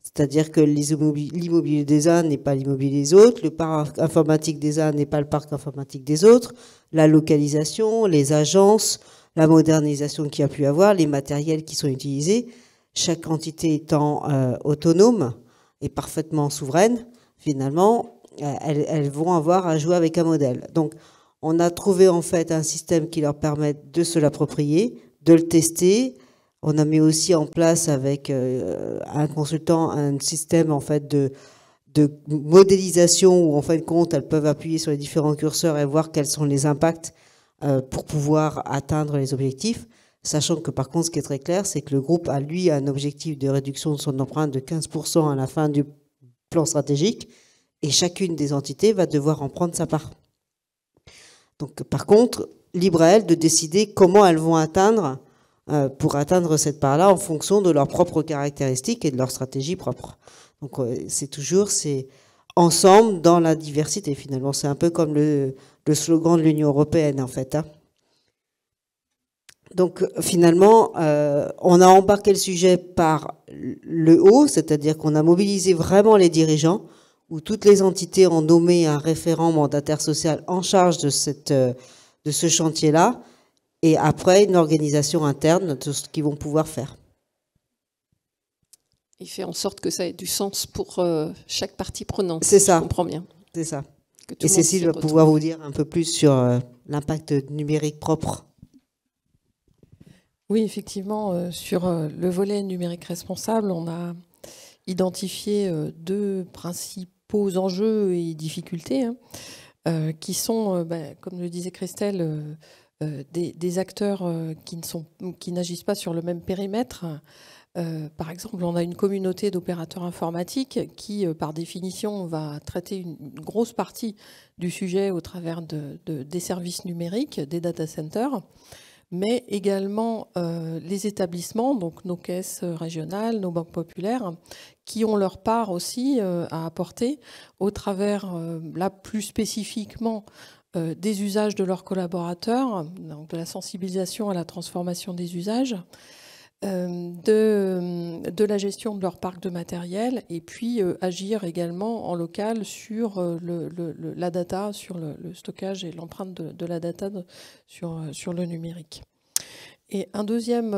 C'est-à-dire que l'immobilier des uns n'est pas l'immobilier des autres, le parc informatique des uns n'est pas le parc informatique des autres, la localisation, les agences, la modernisation qu'il y a pu avoir, les matériels qui sont utilisés, chaque entité étant autonome et parfaitement souveraine, finalement, elles vont avoir à jouer avec un modèle. Donc, on a trouvé en fait un système qui leur permette de se l'approprier, de le tester. On a mis aussi en place avec un consultant un système en fait de modélisation où en fin de compte elles peuvent appuyer sur les différents curseurs et voir quels sont les impacts pour pouvoir atteindre les objectifs. Sachant que par contre ce qui est très clair, c'est que le groupe a lui un objectif de réduction de son empreinte de 15% à la fin du plan stratégique et chacune des entités va devoir en prendre sa part. Donc par contre, libre à elles de décider comment elles vont atteindre pour atteindre cette part-là en fonction de leurs propres caractéristiques et de leur stratégie propre. Donc c'est ensemble dans la diversité finalement. C'est un peu comme le slogan de l'Union européenne en fait. Hein. Donc finalement, on a embarqué le sujet par le haut, c'est-à-dire qu'on a mobilisé vraiment les dirigeants, où toutes les entités ont nommé un référent mandataire social en charge de ce chantier-là, et après une organisation interne de ce qu'ils vont pouvoir faire.
Il fait en sorte que ça ait du sens pour chaque partie prenante.
C'est ça.
Je comprends bien.
C'est ça. Et Cécile va pouvoir vous dire un peu plus sur l'impact numérique propre.
Oui, effectivement, sur le volet numérique responsable, on a identifié deux principaux enjeux et difficultés qui sont, comme le disait Christelle, des acteurs qui n'agissent pas sur le même périmètre. Par exemple, on a une communauté d'opérateurs informatiques qui, par définition, va traiter une grosse partie du sujet au travers des services numériques, des data centers, mais également les établissements, donc nos caisses régionales, nos banques populaires, qui ont leur part aussi à apporter au travers, là plus spécifiquement, des usages de leurs collaborateurs, donc de la sensibilisation à la transformation des usages, de la gestion de leur parc de matériel, et puis agir également en local sur la data, sur le stockage et l'empreinte de la data sur le numérique. Et un deuxième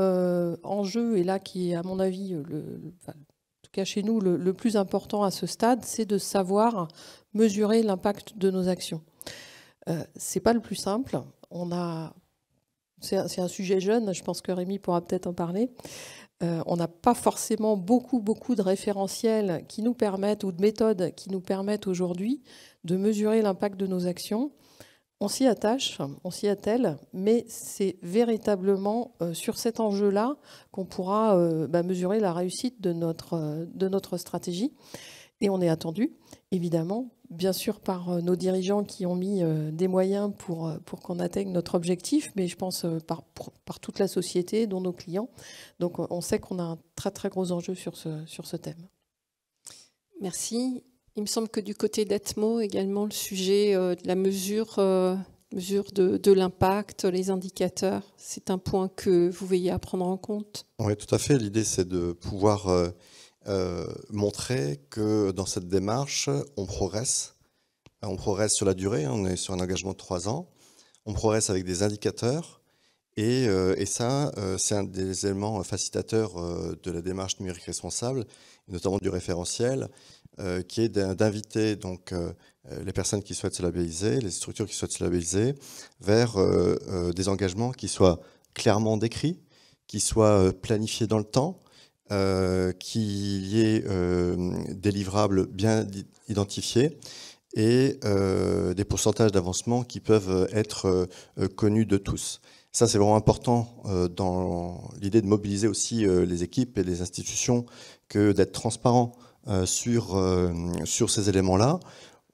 enjeu, et là qui est à mon avis, en tout cas chez nous, le plus important à ce stade, c'est de savoir mesurer l'impact de nos actions. C'est pas le plus simple. C'est un sujet jeune, je pense que Rémi pourra peut-être en parler. On n'a pas forcément beaucoup de référentiels qui nous permettent, ou de méthodes qui nous permettent aujourd'hui de mesurer l'impact de nos actions. On s'y attache, on s'y attelle, mais c'est véritablement sur cet enjeu-là qu'on pourra mesurer la réussite de notre stratégie. Et on est attendu, évidemment, bien sûr par nos dirigeants qui ont mis des moyens pour qu'on atteigne notre objectif, mais je pense par toute la société, dont nos clients. Donc on sait qu'on a un très gros enjeu sur ce thème.
Merci. Il me semble que du côté d'Atmo, également, le sujet de la mesure de l'impact, les indicateurs, c'est un point que vous veillez à prendre en compte.
Oui, tout à fait. L'idée, c'est de pouvoir montrer que dans cette démarche, on progresse. On progresse sur la durée, on est sur un engagement de 3 ans. On progresse avec des indicateurs. Et ça, c'est un des éléments facilitateurs de la démarche numérique responsable, notamment du référentiel, qui est d'inviter donc les personnes qui souhaitent se labelliser, les structures qui souhaitent se labelliser, vers des engagements qui soient clairement décrits, qui soit planifié dans le temps, qu'il y ait des livrables bien identifiés et des pourcentages d'avancement qui peuvent être connus de tous. Ça, c'est vraiment important dans l'idée de mobiliser aussi les équipes et les institutions que d'être transparent sur ces éléments-là.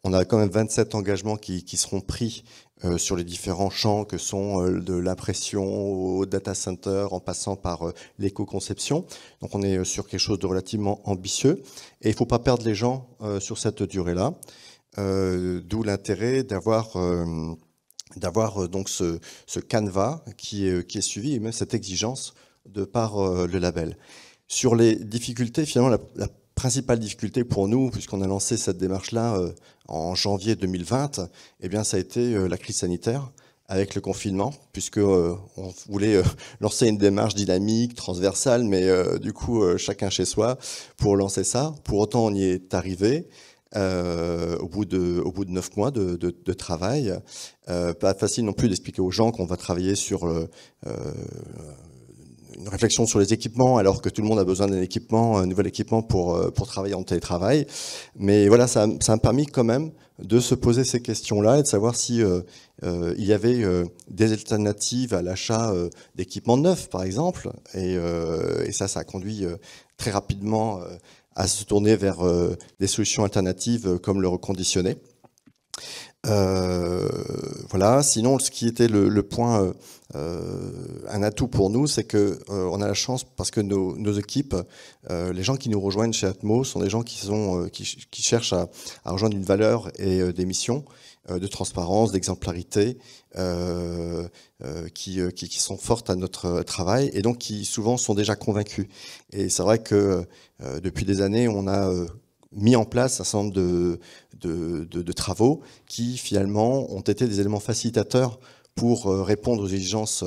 On a quand même 27 engagements qui seront pris sur les différents champs que sont de l'impression au data center en passant par l'éco-conception. Donc on est sur quelque chose de relativement ambitieux et il ne faut pas perdre les gens sur cette durée-là. D'où l'intérêt d'avoir donc ce canevas qui est suivi et même cette exigence de par le label. Sur les difficultés, finalement, la principale difficulté pour nous, puisqu'on a lancé cette démarche-là en janvier 2020, eh bien, ça a été la crise sanitaire avec le confinement, puisqu'on voulait lancer une démarche dynamique, transversale, mais du coup, chacun chez soi pour lancer ça. Pour autant, on y est arrivé. Au bout de 9 mois de travail. Pas facile non plus d'expliquer aux gens qu'on va travailler sur une réflexion sur les équipements, alors que tout le monde a besoin d'un équipement, un nouvel équipement pour travailler en télétravail. Mais voilà, ça a permis quand même de se poser ces questions-là et de savoir si il y avait des alternatives à l'achat d'équipements neufs, par exemple. Et ça a conduit très rapidement à se tourner vers des solutions alternatives comme le reconditionné. Voilà. Sinon, ce qui était le point, un atout pour nous, c'est que on a la chance parce que nos équipes, les gens qui nous rejoignent chez Atmos sont des gens qui cherchent à rejoindre une valeur et des missions de transparence, d'exemplarité, qui sont fortes à notre travail et donc qui souvent sont déjà convaincus. Et c'est vrai que depuis des années, on a mis en place un certain nombre de travaux qui finalement ont été des éléments facilitateurs pour répondre aux exigences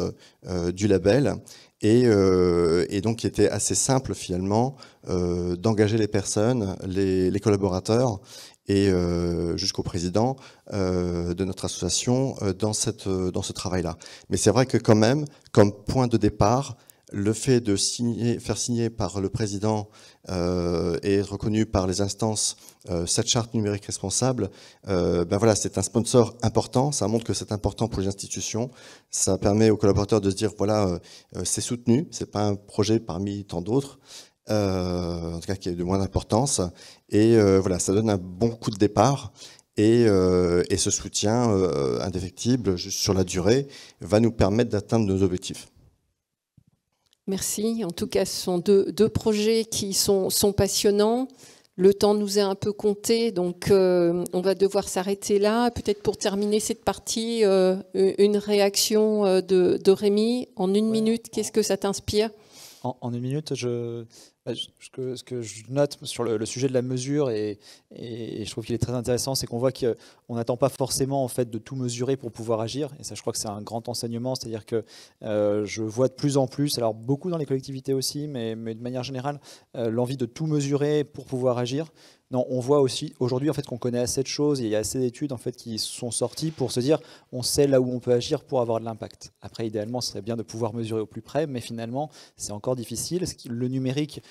du label et donc qui était assez simple finalement d'engager les personnes, les collaborateurs et jusqu'au président de notre association dans ce travail-là. Mais c'est vrai que quand même, comme point de départ, le fait de faire signer par le président et être reconnu par les instances cette charte numérique responsable, ben voilà, c'est un sponsor important. Ça montre que c'est important pour les institutions. Ça permet aux collaborateurs de se dire voilà, c'est soutenu. C'est pas un projet parmi tant d'autres. En tout cas qui est de moins d'importance, et voilà, ça donne un bon coup de départ, et ce soutien indéfectible sur la durée va nous permettre d'atteindre nos objectifs.
Merci. En tout cas, ce sont deux projets qui sont passionnants. Le temps nous est un peu compté, donc on va devoir s'arrêter là. Peut-être pour terminer cette partie, une réaction de Rémi. En une minute, qu'est-ce que ça t'inspire ?
En une minute, ce que je note sur le sujet de la mesure, et je trouve qu'il est très intéressant, c'est qu'on voit qu'on n'attend pas forcément en fait, de tout mesurer pour pouvoir agir. Et ça, je crois que c'est un grand enseignement. C'est-à-dire que je vois de plus en plus, alors beaucoup dans les collectivités aussi, mais de manière générale, l'envie de tout mesurer pour pouvoir agir. Non, on voit aussi aujourd'hui en fait, qu'on connaît assez de choses, et il y a assez d'études en fait, qui sont sorties pour se dire on sait là où on peut agir pour avoir de l'impact. Après, idéalement, ce serait bien de pouvoir mesurer au plus près, mais finalement, c'est encore difficile. Le numérique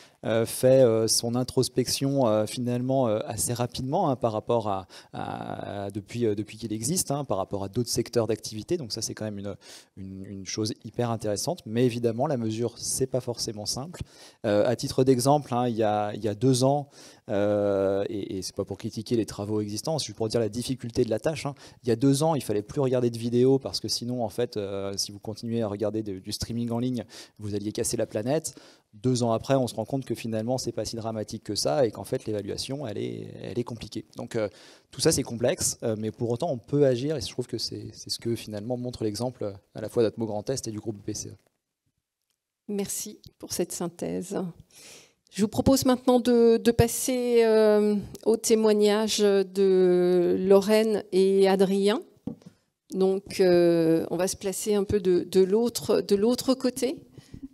fait son introspection finalement assez rapidement par rapport depuis qu'il existe, par rapport à d'autres secteurs d'activité. Donc ça, c'est quand même une chose hyper intéressante. Mais évidemment, la mesure, c'est pas forcément simple. À titre d'exemple, il y a 2 ans, et c'est pas pour critiquer les travaux existants, c'est juste pour dire la difficulté de la tâche. Il y a 2 ans, il fallait plus regarder de vidéos parce que sinon, en fait, si vous continuez à regarder du streaming en ligne, vous alliez casser la planète. 2 ans après, on se rend compte que finalement, c'est pas si dramatique que ça et qu'en fait, l'évaluation, elle est compliquée. Donc, tout ça, c'est complexe, mais pour autant, on peut agir, et je trouve que c'est ce que finalement montre l'exemple à la fois d'Atmo Grand Est et du groupe BPCE.
Merci pour cette synthèse. Je vous propose maintenant de passer au témoignage de Lorraine et Adrien. Donc, on va se placer un peu de l'autre côté,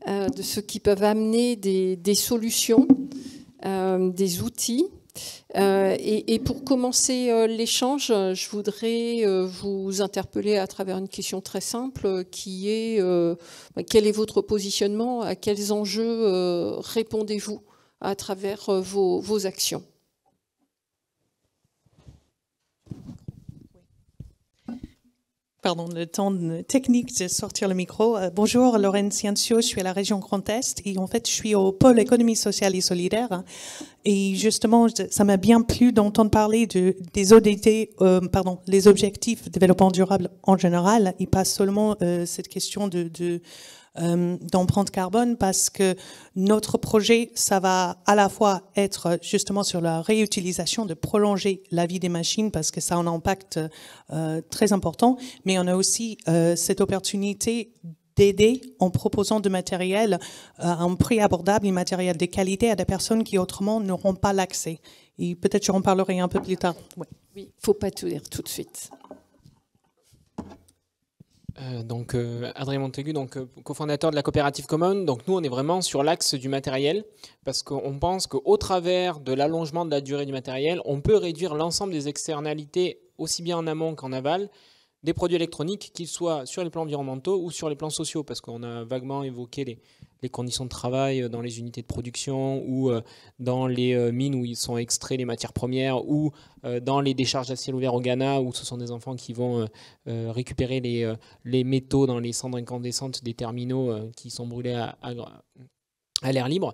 de ceux qui peuvent amener des solutions, des outils. Et pour commencer l'échange, je voudrais vous interpeller à travers une question très simple qui est quel est votre positionnement, à quels enjeux répondez-vous à travers vos actions?
Pardon, le temps technique de sortir le micro. Bonjour, Lorraine Ciencio, je suis à la région Grand Est et en fait, je suis au pôle économie sociale et solidaire. Et justement, ça m'a bien plu d'entendre parler des ODD, les objectifs de développement durable en général et pas seulement cette question d'empreinte carbone, parce que notre projet, ça va à la fois être justement sur la réutilisation, de prolonger la vie des machines, parce que ça a un impact très important, mais on a aussi cette opportunité d'aider en proposant de matériel à un prix abordable et matériel de qualité à des personnes qui autrement n'auront pas l'accès. Et peut-être j'en parlerai un peu plus tard. Ouais.
Oui, il ne faut pas tout dire tout de suite.
Adrien Montaigu, cofondateur de la coopérative Common. Donc nous, on est vraiment sur l'axe du matériel parce qu'on pense qu'au travers de l'allongement de la durée du matériel, on peut réduire l'ensemble des externalités aussi bien en amont qu'en aval des produits électroniques, qu'ils soient sur les plans environnementaux ou sur les plans sociaux, parce qu'on a vaguement évoqué les conditions de travail dans les unités de production ou dans les mines où ils sont extraits les matières premières ou dans les décharges à ciel ouvert au Ghana où ce sont des enfants qui vont récupérer les métaux dans les cendres incandescentes des terminaux qui sont brûlés à l'air libre.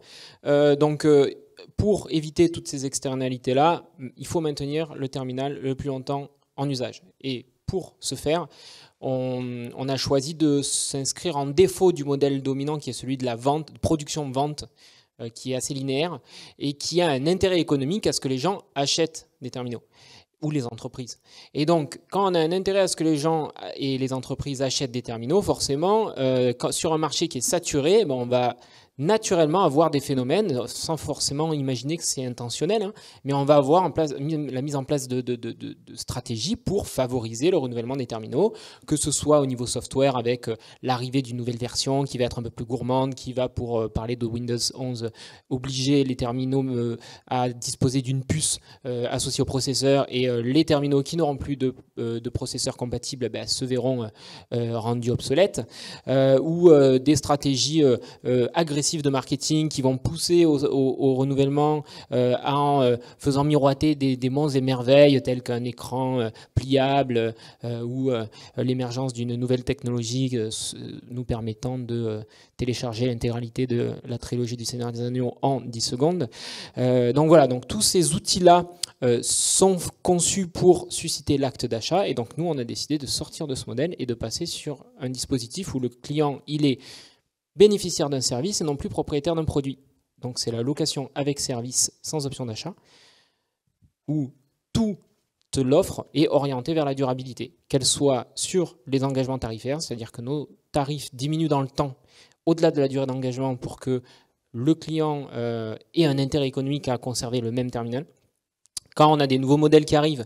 Pour éviter toutes ces externalités-là, il faut maintenir le terminal le plus longtemps en usage. Et pour ce faire, on a choisi de s'inscrire en défaut du modèle dominant qui est celui de la vente, production-vente, qui est assez linéaire et qui a un intérêt économique à ce que les gens achètent des terminaux ou les entreprises. Et donc, quand on a un intérêt à ce que les gens et les entreprises achètent des terminaux, forcément, sur un marché qui est saturé, on va naturellement avoir des phénomènes, sans forcément imaginer que c'est intentionnel, mais on va avoir la mise en place de stratégies pour favoriser le renouvellement des terminaux, que ce soit au niveau software avec l'arrivée d'une nouvelle version qui va être un peu plus gourmande, qui va, pour parler de Windows 11, obliger les terminaux à disposer d'une puce associée au processeur, et les terminaux qui n'auront plus de processeur compatible se verront rendus obsolètes, ou des stratégies agressives de marketing qui vont pousser au renouvellement en faisant miroiter des monts et merveilles tels qu'un écran pliable ou l'émergence d'une nouvelle technologie nous permettant de télécharger l'intégralité de la trilogie du Seigneur des Anneaux en 10 secondes. Donc voilà, donc tous ces outils-là sont conçus pour susciter l'acte d'achat, et donc nous on a décidé de sortir de ce modèle et de passer sur un dispositif où le client il est bénéficiaire d'un service et non plus propriétaire d'un produit. Donc c'est la location avec service sans option d'achat, où toute l'offre est orientée vers la durabilité, qu'elle soit sur les engagements tarifaires, c'est-à-dire que nos tarifs diminuent dans le temps au-delà de la durée d'engagement pour que le client ait un intérêt économique à conserver le même terminal. Quand on a des nouveaux modèles qui arrivent,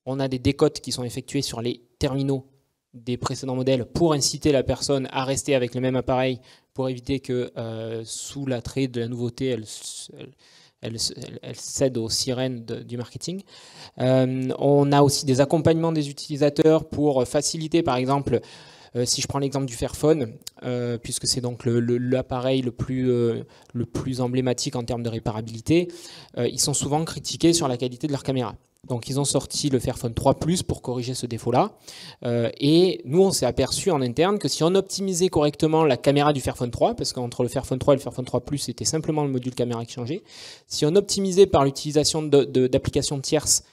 on a des décotes qui sont effectuées sur les terminaux des précédents modèles pour inciter la personne à rester avec le même appareil, pour éviter que sous l'attrait de la nouveauté, elle cède aux sirènes du marketing. On a aussi des accompagnements des utilisateurs pour faciliter, par exemple, si je prends l'exemple du Fairphone, puisque c'est donc l'appareil le plus emblématique en termes de réparabilité, ils sont souvent critiqués sur la qualité de leur caméra. Donc ils ont sorti le Fairphone 3 Plus pour corriger ce défaut-là. Et nous, on s'est aperçu en interne que si on optimisait correctement la caméra du Fairphone 3, parce qu'entre le Fairphone 3 et le Fairphone 3 Plus, c'était simplement le module caméra qui changeait, si on optimisait par l'utilisation d'applications tierces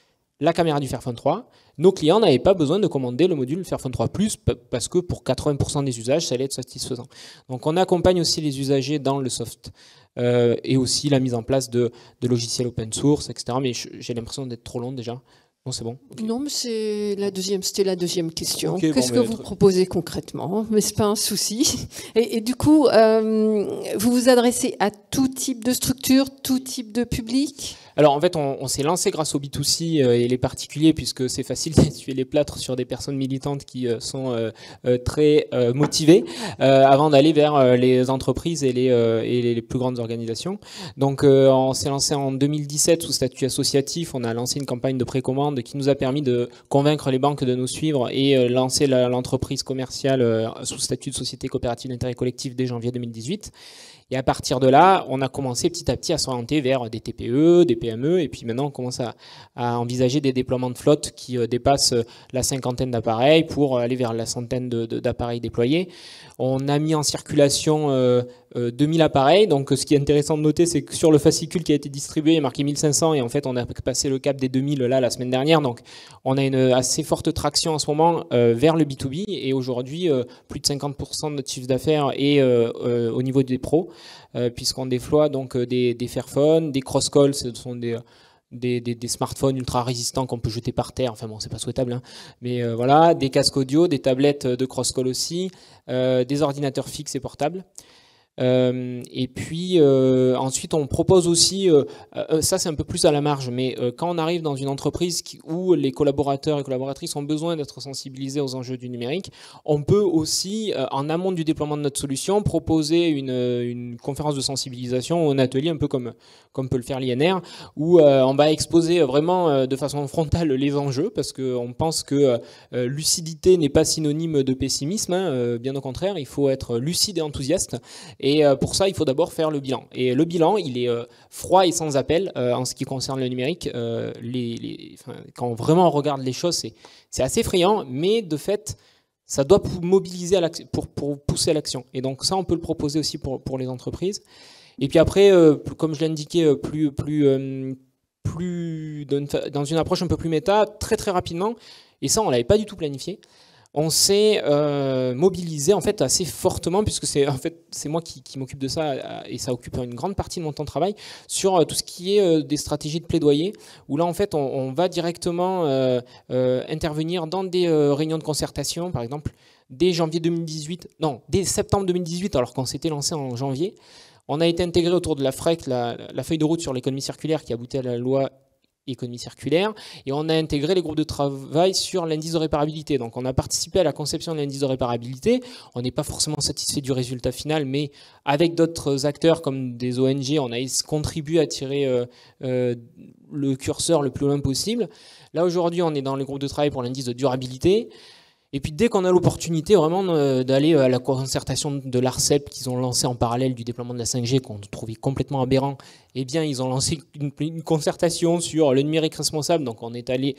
la caméra du Fairphone 3, nos clients n'avaient pas besoin de commander le module Fairphone 3 Plus parce que pour 80% des usages, ça allait être satisfaisant. Donc on accompagne aussi les usagers dans le soft et aussi la mise en place de logiciels open source, etc. Mais j'ai l'impression d'être trop long déjà. Non, c'est bon. Okay.
Non, mais c'était la deuxième question.
Okay,
Qu'est-ce que vous proposez concrètement? Mais c'est pas un souci. Et du coup, vous vous adressez à tout type de structure, tout type de public?
Alors en fait, on s'est lancé grâce au B2C et les particuliers, puisque c'est facile d'essuyer les plâtres sur des personnes militantes qui sont très motivées, avant d'aller vers les entreprises et les plus grandes organisations. Donc on s'est lancé en 2017 sous statut associatif. On a lancé une campagne de précommande qui nous a permis de convaincre les banques de nous suivre et lancer l'entreprise commerciale sous statut de société coopérative d'intérêt collectif dès janvier 2018. Et à partir de là, on a commencé petit à petit à s'orienter vers des TPE, des PME, et puis maintenant on commence à envisager des déploiements de flotte qui dépassent la 50aine d'appareils pour aller vers la centaine d'appareils déployés. On a mis en circulation 2000 appareils, donc ce qui est intéressant de noter, c'est que sur le fascicule qui a été distribué, il est marqué 1500, et en fait on a passé le cap des 2000 là la semaine dernière, donc on a une assez forte traction en ce moment vers le B2B, et aujourd'hui plus de 50% de notre chiffre d'affaires est au niveau des pros, puisqu'on déploie donc des Fairphone, des Crosscall, ce sont des smartphones ultra résistants qu'on peut jeter par terre, enfin bon c'est pas souhaitable, hein. Mais voilà, des casques audio, des tablettes de Crosscall aussi, des ordinateurs fixes et portables. Et puis ensuite on propose aussi, ça c'est un peu plus à la marge, mais quand on arrive dans une entreprise où les collaborateurs et collaboratrices ont besoin d'être sensibilisés aux enjeux du numérique, on peut aussi, en amont du déploiement de notre solution, proposer une conférence de sensibilisation ou un atelier un peu comme peut le faire l'INR, où on va exposer vraiment de façon frontale les enjeux, parce qu'on pense que lucidité n'est pas synonyme de pessimisme, hein, bien au contraire, il faut être lucide et enthousiaste. Et pour ça, il faut d'abord faire le bilan. Et le bilan, il est froid et sans appel en ce qui concerne le numérique. Quand vraiment on regarde les choses, c'est assez effrayant, mais de fait, ça doit mobiliser pour pousser à l'action. Et donc ça, on peut le proposer aussi pour les entreprises. Et puis après, comme je l'ai indiqué, dans une approche un peu plus méta, très très rapidement, et ça, on l'avait pas du tout planifié. On s'est mobilisé en fait assez fortement, puisque c'est moi qui m'occupe de ça, et ça occupe une grande partie de mon temps de travail, sur tout ce qui est des stratégies de plaidoyer, où là en fait on va directement intervenir dans des réunions de concertation, par exemple dès septembre 2018, alors qu'on s'était lancé en janvier. On a été intégré autour de la FREC, la feuille de route sur l'économie circulaire qui aboutit à la loi économie circulaire, et on a intégré les groupes de travail sur l'indice de réparabilité. Donc on a participé à la conception de l'indice de réparabilité. On n'est pas forcément satisfait du résultat final, mais avec d'autres acteurs comme des ONG, on a contribué à tirer le curseur le plus loin possible. Là aujourd'hui, on est dans les groupes de travail pour l'indice de durabilité. Et puis dès qu'on a l'opportunité vraiment d'aller à la concertation de l'ARCEP qu'ils ont lancé en parallèle du déploiement de la 5G, qu'on trouvait complètement aberrant, eh bien ils ont lancé une concertation sur le numérique responsable. Donc on est allé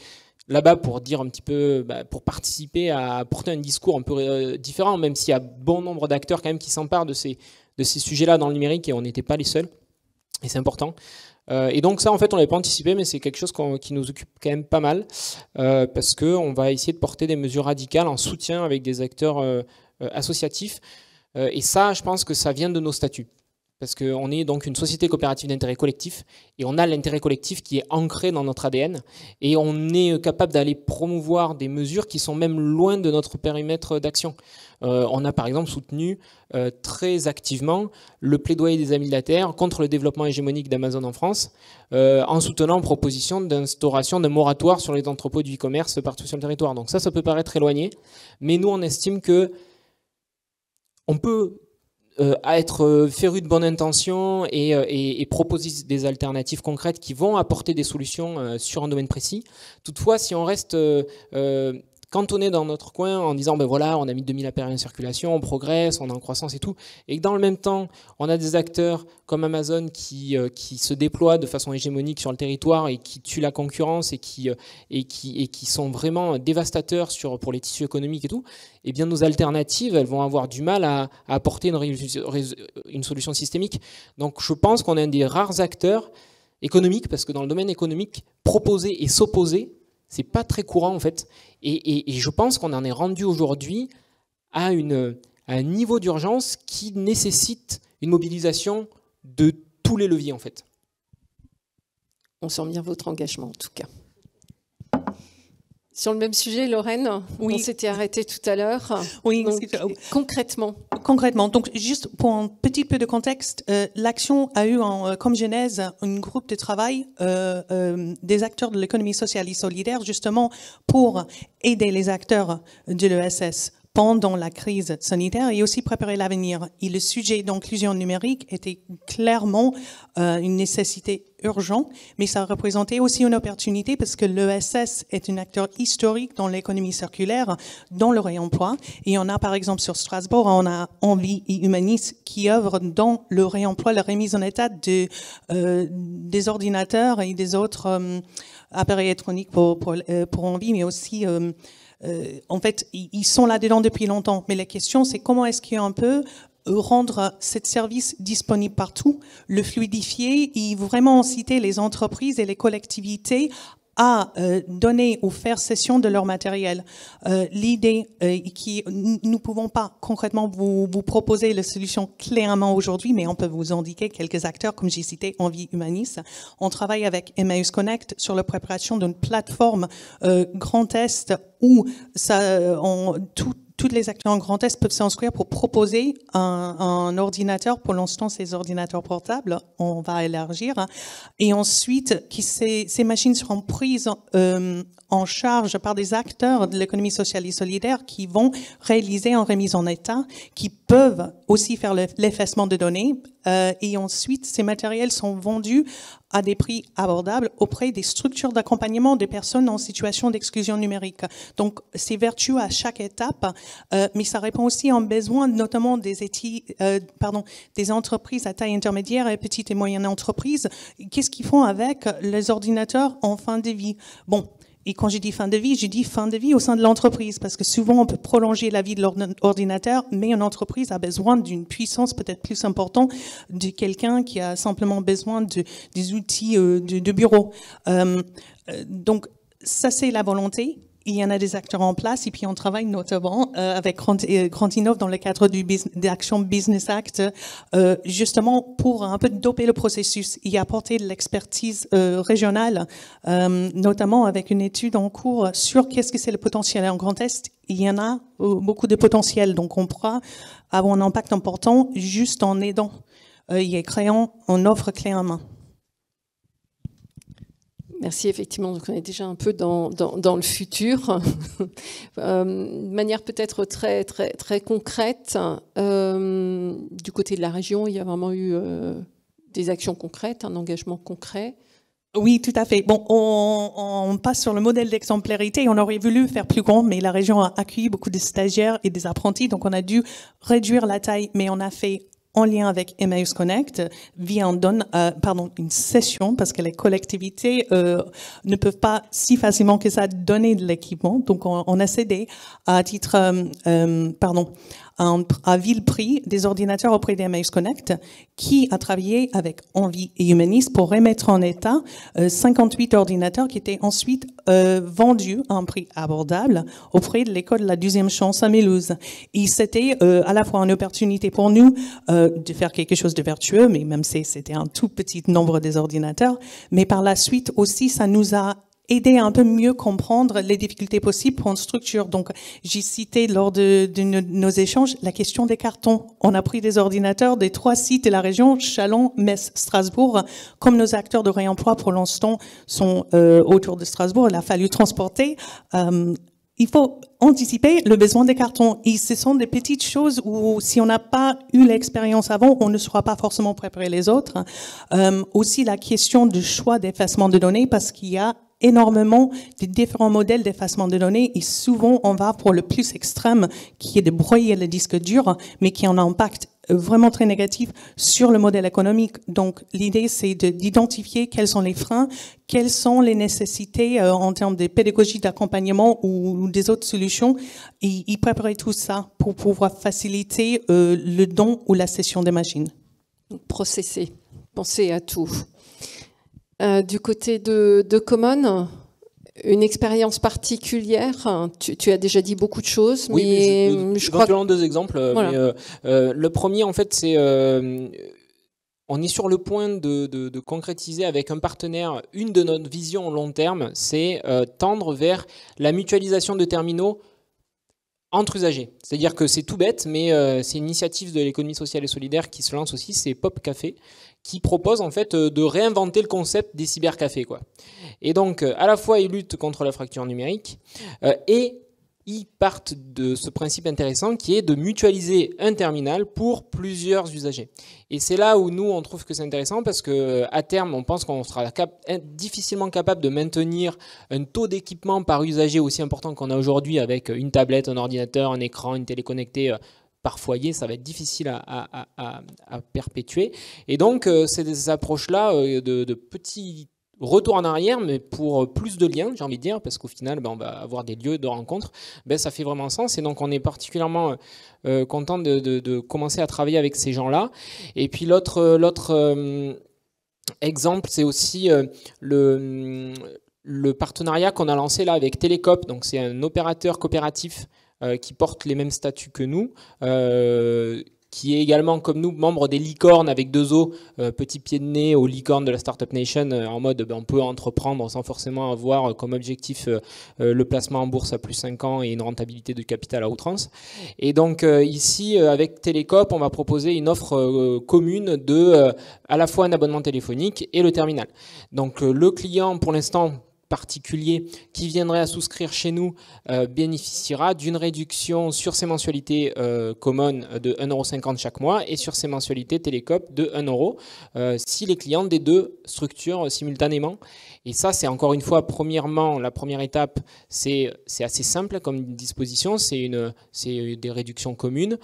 là-bas pour dire un petit peu, pour participer à porter un discours un peu différent, même s'il y a bon nombre d'acteurs quand même qui s'emparent de ces sujets-là dans le numérique, et on n'était pas les seuls. Et c'est important. Et donc ça, en fait, on n'avait pas anticipé, mais c'est quelque chose qui nous occupe quand même pas mal, parce qu'on va essayer de porter des mesures radicales en soutien avec des acteurs associatifs. Et ça, je pense que ça vient de nos statuts. Parce qu'on est donc une société coopérative d'intérêt collectif, et on a l'intérêt collectif qui est ancré dans notre ADN, et on est capable d'aller promouvoir des mesures qui sont même loin de notre périmètre d'action. On a par exemple soutenu très activement le plaidoyer des Amis de la Terre contre le développement hégémonique d'Amazon en France, en soutenant proposition d'instauration d'un moratoire sur les entrepôts du e-commerce partout sur le territoire. Donc ça peut paraître éloigné, mais nous on estime que on peut à être féru de bonne intention et proposer des alternatives concrètes qui vont apporter des solutions sur un domaine précis. Toutefois, si on reste cantonné dans notre coin en disant voilà, on a mis 2000 appareils en circulation, on progresse, on est en croissance et tout, et que dans le même temps, on a des acteurs comme Amazon qui se déploient de façon hégémonique sur le territoire et qui tuent la concurrence et qui sont vraiment dévastateurs pour les tissus économiques et tout, eh bien nos alternatives, elles vont avoir du mal à apporter une solution systémique. Donc je pense qu'on est un des rares acteurs économiques, parce que dans le domaine économique, proposer et s'opposer, c'est pas très courant en fait. Et je pense qu'on en est rendu aujourd'hui à un niveau d'urgence qui nécessite une mobilisation de tous les leviers en fait.
On sent bien votre engagement en tout cas. Sur le même sujet, Lorraine,
Oui.
on s'était arrêté tout à l'heure.
Oui,
Donc, concrètement.
Concrètement, donc juste pour un petit peu de contexte, l'action a eu comme genèse un groupe de travail des acteurs de l'économie sociale et solidaire, justement pour aider les acteurs de l'ESS pendant la crise sanitaire et aussi préparer l'avenir. Et le sujet d'inclusion numérique était clairement une nécessité urgente, mais ça représentait aussi une opportunité parce que l'ESS est un acteur historique dans l'économie circulaire, dans le réemploi. Et on a par exemple sur Strasbourg, on a Envie et Humanis qui œuvrent dans le réemploi, la remise en état des ordinateurs et des autres appareils électroniques pour Envie, mais aussi en fait, ils sont là-dedans depuis longtemps. Mais la question, c'est comment est-ce qu'on peut rendre ce service disponible partout, le fluidifier et vraiment inciter les entreprises et les collectivités à donner ou faire cession de leur matériel. L'idée qui nous ne pouvons pas concrètement vous proposer la solution clairement aujourd'hui, mais on peut vous indiquer quelques acteurs, comme j'ai cité Envie Humanis. On travaille avec Emmaüs Connect sur la préparation d'une plateforme Grand Est où tous les acteurs en Grand Est peuvent s'inscrire pour proposer un ordinateur. Pour l'instant, ces ordinateurs portables, on va élargir. Et ensuite, ces machines seront prises en charge par des acteurs de l'économie sociale et solidaire qui vont réaliser une remise en état, qui peuvent aussi faire l'effacement de données. Et ensuite, ces matériels sont vendus à des prix abordables auprès des structures d'accompagnement des personnes en situation d'exclusion numérique. Donc, c'est vertueux à chaque étape, mais ça répond aussi à un besoin, notamment des entreprises à taille intermédiaire et petites et moyennes entreprises. Qu'est-ce qu'ils font avec les ordinateurs en fin de vie? Bon. Et quand je dis fin de vie, je dis fin de vie au sein de l'entreprise, parce que souvent on peut prolonger la vie de l'ordinateur, mais une entreprise a besoin d'une puissance peut-être plus importante de quelqu'un qui a simplement besoin des outils de bureau. Donc ça, c'est la volonté. Il y en a des acteurs en place et puis on travaille notamment avec Grand Innov dans le cadre d'Action Business Act, justement pour un peu doper le processus et apporter de l'expertise régionale, notamment avec une étude en cours sur qu'est-ce que c'est le potentiel en Grand Est. Il y en a beaucoup de potentiel, donc on pourra avoir un impact important juste en aidant et créant une offre clé en main.
Merci, effectivement. Donc, on est déjà un peu dans le futur. De manière peut-être très, très, très concrète, du côté de la région, il y a vraiment eu des actions concrètes, un engagement concret.
Oui, tout à fait. Bon, on passe sur le modèle d'exemplarité. On aurait voulu faire plus grand, mais la région a accueilli beaucoup de stagiaires et des apprentis, donc on a dû réduire la taille, mais on a fait en lien avec Emmaüs Connect, via une session, parce que les collectivités ne peuvent pas si facilement que ça donner de l'équipement. Donc, on a cédé à titre, à vil prix des ordinateurs auprès d'Emmaüs Connect, qui a travaillé avec Envie et Humanis pour remettre en état 58 ordinateurs qui étaient ensuite vendus à un prix abordable auprès de l'école de la 12e chance à Mulhouse. Et c'était à la fois une opportunité pour nous de faire quelque chose de vertueux, mais même si c'était un tout petit nombre des ordinateurs, mais par la suite aussi, ça nous a aider à un peu mieux comprendre les difficultés possibles pour une structure. Donc, j'ai cité lors de nos échanges la question des cartons. On a pris des ordinateurs des 3 sites de la région, Châlons, Metz, Strasbourg. Comme nos acteurs de réemploi pour l'instant sont autour de Strasbourg, il a fallu transporter. Il faut anticiper le besoin des cartons. Et ce sont des petites choses où, si on n'a pas eu l'expérience avant, on ne sera pas forcément préparé les autres. Aussi, la question du choix d'effacement de données, parce qu'il y a énormément de différents modèles d'effacement de données et souvent on va pour le plus extrême qui est de broyer le disque dur mais qui a un impact vraiment très négatif sur le modèle économique. Donc l'idée c'est d'identifier quels sont les freins, quelles sont les nécessités en termes de pédagogie, d'accompagnement ou des autres solutions et préparer tout ça pour pouvoir faciliter le don ou la cession des machines.
Processer, penser à tout. Du côté de Common, une expérience particulière. Tu as déjà dit beaucoup de choses,
oui,
mais je crois
que 2 exemples.
Voilà.
Mais, le premier, en fait, c'est on est sur le point de concrétiser avec un partenaire une de notre vision long terme, c'est tendre vers la mutualisation de terminaux entre usagers. C'est-à-dire que c'est tout bête, mais c'est une initiative de l'économie sociale et solidaire qui se lance aussi, c'est Pop Café, qui propose en fait de réinventer le concept des cybercafés, quoi. Et donc, à la fois, ils luttent contre la fracture numérique et ils partent de ce principe intéressant qui est de mutualiser un terminal pour plusieurs usagers. Et c'est là où nous, on trouve que c'est intéressant parce qu'à terme, on pense qu'on sera difficilement capable de maintenir un taux d'équipement par usager aussi important qu'on a aujourd'hui avec une tablette, un ordinateur, un écran, une télé connectée par foyer. Ça va être difficile à perpétuer. Et donc, c'est des approches-là de petits retour en arrière, mais pour plus de liens, j'ai envie de dire, parce qu'au final, on va avoir des lieux de rencontre, ça fait vraiment sens. Et donc, on est particulièrement content de commencer à travailler avec ces gens-là. Et puis, l'autre exemple, c'est aussi le partenariat qu'on a lancé là avec Télécoop. Donc, c'est un opérateur coopératif qui porte les mêmes statuts que nous, qui est également, comme nous, membre des licornes avec 2 O, petit pied de nez aux licornes de la Startup Nation, en mode on peut entreprendre sans forcément avoir comme objectif le placement en bourse à plus 5 ans et une rentabilité de capital à outrance. Et donc ici, avec Télécoop, on va proposer une offre commune de à la fois un abonnement téléphonique et le terminal. Donc le client, pour l'instant, particulier qui viendrait à souscrire chez nous bénéficiera d'une réduction sur ses mensualités communes de 1,50 € chaque mois et sur ses mensualités Télécoop de 1 € si les clients des 2 structures simultanément. Et ça, c'est encore une fois, premièrement, la première étape, c'est assez simple comme disposition, c'est des réductions communes.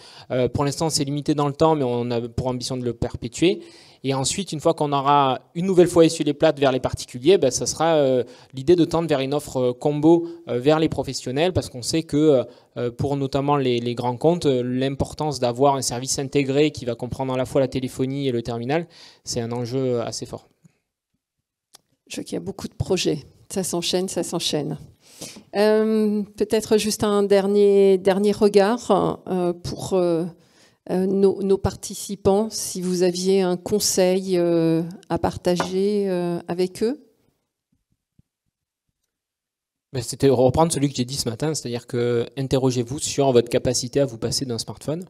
Pour l'instant, c'est limité dans le temps, mais on a pour ambition de le perpétuer. Et ensuite, une fois qu'on aura une nouvelle fois essuyé les plates vers les particuliers, ça sera l'idée de tendre vers une offre combo vers les professionnels, parce qu'on sait que pour notamment les grands comptes, l'importance d'avoir un service intégré qui va comprendre à la fois la téléphonie et le terminal, c'est un enjeu assez fort.
Je vois qu'il y a beaucoup de projets. Ça s'enchaîne, ça s'enchaîne. Peut-être juste un dernier regard pour nos participants, si vous aviez un conseil à partager avec eux.
C'était reprendre celui que j'ai dit ce matin, c'est-à-dire que interrogez-vous sur votre capacité à vous passer d'un smartphone.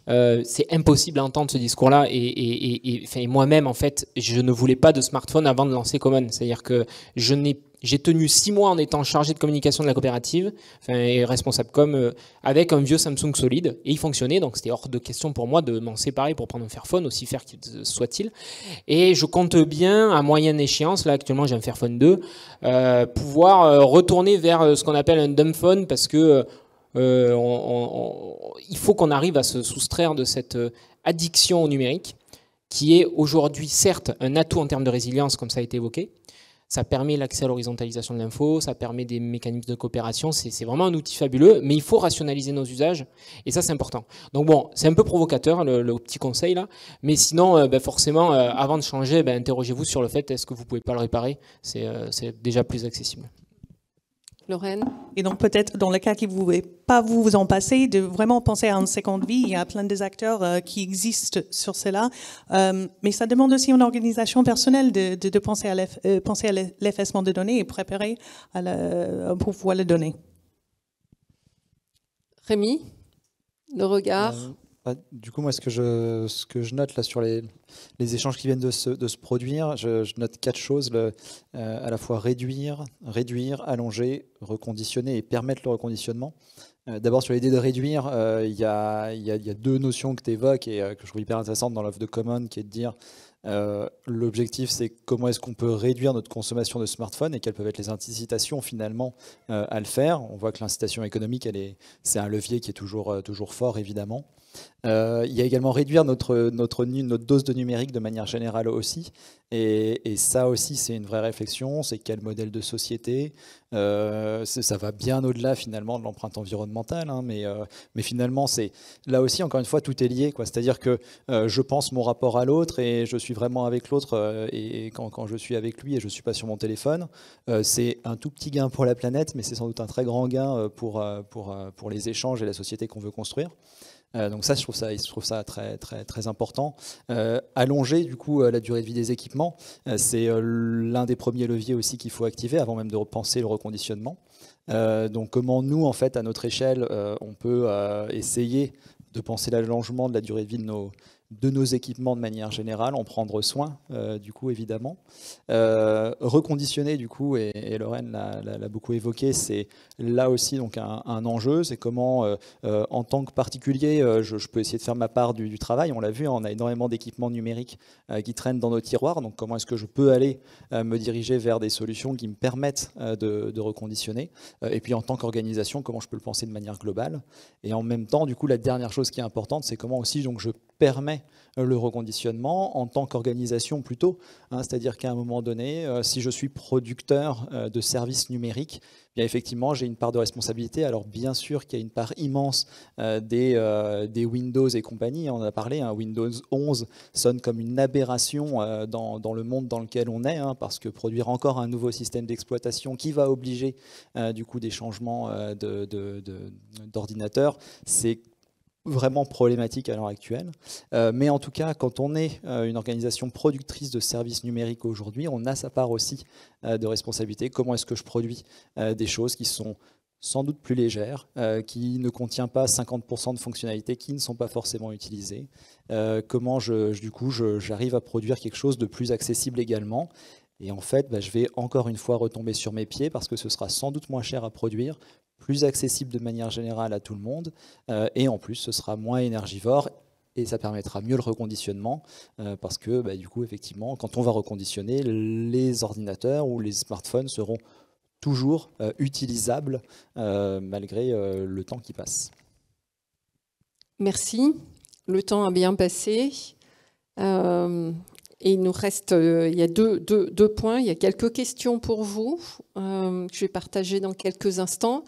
C'est impossible à entendre ce discours-là et moi-même, en fait, je ne voulais pas de smartphone avant de lancer Common. C'est-à-dire que j'ai tenu 6 mois en étant chargé de communication de la coopérative, et responsable com, avec un vieux Samsung solide, et il fonctionnait, donc c'était hors de question pour moi de m'en séparer pour prendre un Fairphone, aussi faire qu'il soit-il. Et je compte bien, à moyenne échéance, là actuellement j'ai un Fairphone 2, pouvoir retourner vers ce qu'on appelle un dumbphone, parce que il faut qu'on arrive à se soustraire de cette addiction au numérique, qui est aujourd'hui certes un atout en termes de résilience, comme ça a été évoqué. Ça permet l'accès à l'horizontalisation de l'info, ça permet des mécanismes de coopération, c'est vraiment un outil fabuleux, mais il faut rationaliser nos usages, et ça c'est important. Donc bon, c'est un peu provocateur le petit conseil là, mais sinon forcément, avant de changer, interrogez-vous sur le fait, est-ce que vous ne pouvez pas le réparer, c'est déjà plus accessible.
Lorraine.
Et donc peut-être dans le cas que vous ne pouvez pas vous en passer, de vraiment penser à une seconde vie. Il y a plein des acteurs qui existent sur cela. Mais ça demande aussi une organisation personnelle de penser à l'effacement de données et préparer pour pouvoir le donner.
Rémi, le regard.
Du coup, moi, ce que je note là sur les échanges qui viennent de se produire, je note 4 choses. À la fois réduire, allonger, reconditionner et permettre le reconditionnement. D'abord, sur l'idée de réduire, il y a 2 notions que tu évoques et que je trouve hyper intéressantes dans l'offre de Common, qui est de dire l'objectif, c'est comment est-ce qu'on peut réduire notre consommation de smartphones et quelles peuvent être les incitations finalement à le faire. On voit que l'incitation économique, c'est un levier qui est toujours fort, évidemment. Il y a également réduire notre dose de numérique de manière générale aussi, et ça aussi c'est une vraie réflexion, c'est quel modèle de société, ça va bien au-delà finalement de l'empreinte environnementale, hein, mais finalement c'est là aussi encore une fois tout est lié, quoi. C'est-à-dire que je pense mon rapport à l'autre et je suis vraiment avec l'autre, et quand je suis avec lui et je ne suis pas sur mon téléphone, c'est un tout petit gain pour la planète, mais c'est sans doute un très grand gain pour les échanges et la société qu'on veut construire. Donc ça, je trouve ça très, très, très important. Allonger du coup la durée de vie des équipements, c'est l'un des premiers leviers aussi qu'il faut activer avant même de repenser le reconditionnement. Donc comment nous, en fait, à notre échelle, on peut essayer de penser l'allongement de la durée de vie de nos équipements de manière générale, en prendre soin, du coup, évidemment. Reconditionner, du coup, et Lorraine l'a beaucoup évoqué, c'est là aussi donc un enjeu. C'est comment, en tant que particulier, je peux essayer de faire ma part du travail. On l'a vu, on a énormément d'équipements numériques qui traînent dans nos tiroirs. Donc, comment est-ce que je peux aller me diriger vers des solutions qui me permettent de reconditionner. Et puis, en tant qu'organisation, comment je peux le penser de manière globale. Et en même temps, du coup, la dernière chose qui est importante, c'est comment aussi donc, je permets le reconditionnement en tant qu'organisation plutôt, c'est-à-dire qu'à un moment donné, si je suis producteur de services numériques, bien effectivement j'ai une part de responsabilité. Alors bien sûr qu'il y a une part immense des Windows et compagnie, on en a parlé, Windows 11 sonne comme une aberration dans le monde dans lequel on est, parce que produire encore un nouveau système d'exploitation qui va obliger du coup des changements d'ordinateur, c'est vraiment problématique à l'heure actuelle. Mais en tout cas, quand on est une organisation productrice de services numériques aujourd'hui, on a sa part aussi de responsabilité. Comment est-ce que je produis des choses qui sont sans doute plus légères, qui ne contiennent pas 50% de fonctionnalités qui ne sont pas forcément utilisées. Comment j'arrive à produire quelque chose de plus accessible également. Et en fait, je vais encore une fois retomber sur mes pieds parce que ce sera sans doute moins cher à produire, plus accessible de manière générale à tout le monde, et en plus ce sera moins énergivore et ça permettra mieux le reconditionnement parce que du coup effectivement quand on va reconditionner, les ordinateurs ou les smartphones seront toujours utilisables malgré le temps qui passe.
Merci, le temps a bien passé. Et il nous reste, il y a deux points, il y a quelques questions pour vous que je vais partager dans quelques instants.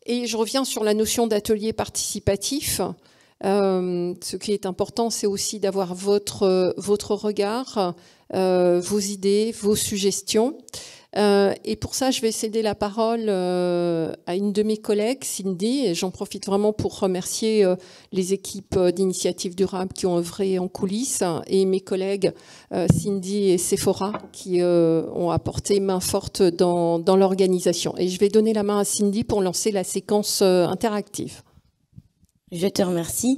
Et je reviens sur la notion d'atelier participatif. Ce qui est important, c'est aussi d'avoir votre regard, vos idées, vos suggestions. Et pour ça, je vais céder la parole à une de mes collègues, Cindy, et j'en profite vraiment pour remercier les équipes d'Initiative Durable qui ont œuvré en coulisses et mes collègues Cindy et Sephora qui ont apporté main forte dans l'organisation. Et je vais donner la main à Cindy pour lancer la séquence interactive.
Je te remercie.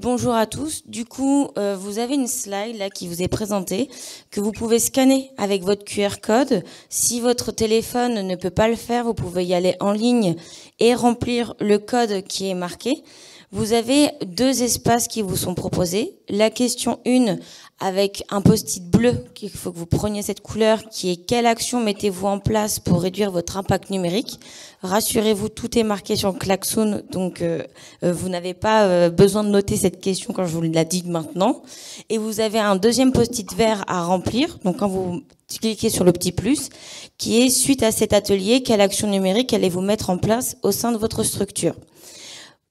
Bonjour à tous. Du coup, vous avez une slide là qui vous est présentée que vous pouvez scanner avec votre QR code. Si votre téléphone ne peut pas le faire, vous pouvez y aller en ligne et remplir le code qui est marqué. Vous avez 2 espaces qui vous sont proposés. La question 1 avec un post-it bleu, qu'il faut que vous preniez cette couleur, qui est quelle action mettez-vous en place pour réduire votre impact numérique. Rassurez-vous, tout est marqué sur le klaxon, donc vous n'avez pas besoin de noter cette question quand je vous la dis maintenant. Et vous avez un deuxième post-it vert à remplir, donc quand vous cliquez sur le petit plus, qui est suite à cet atelier, quelle action numérique allez-vous mettre en place au sein de votre structure.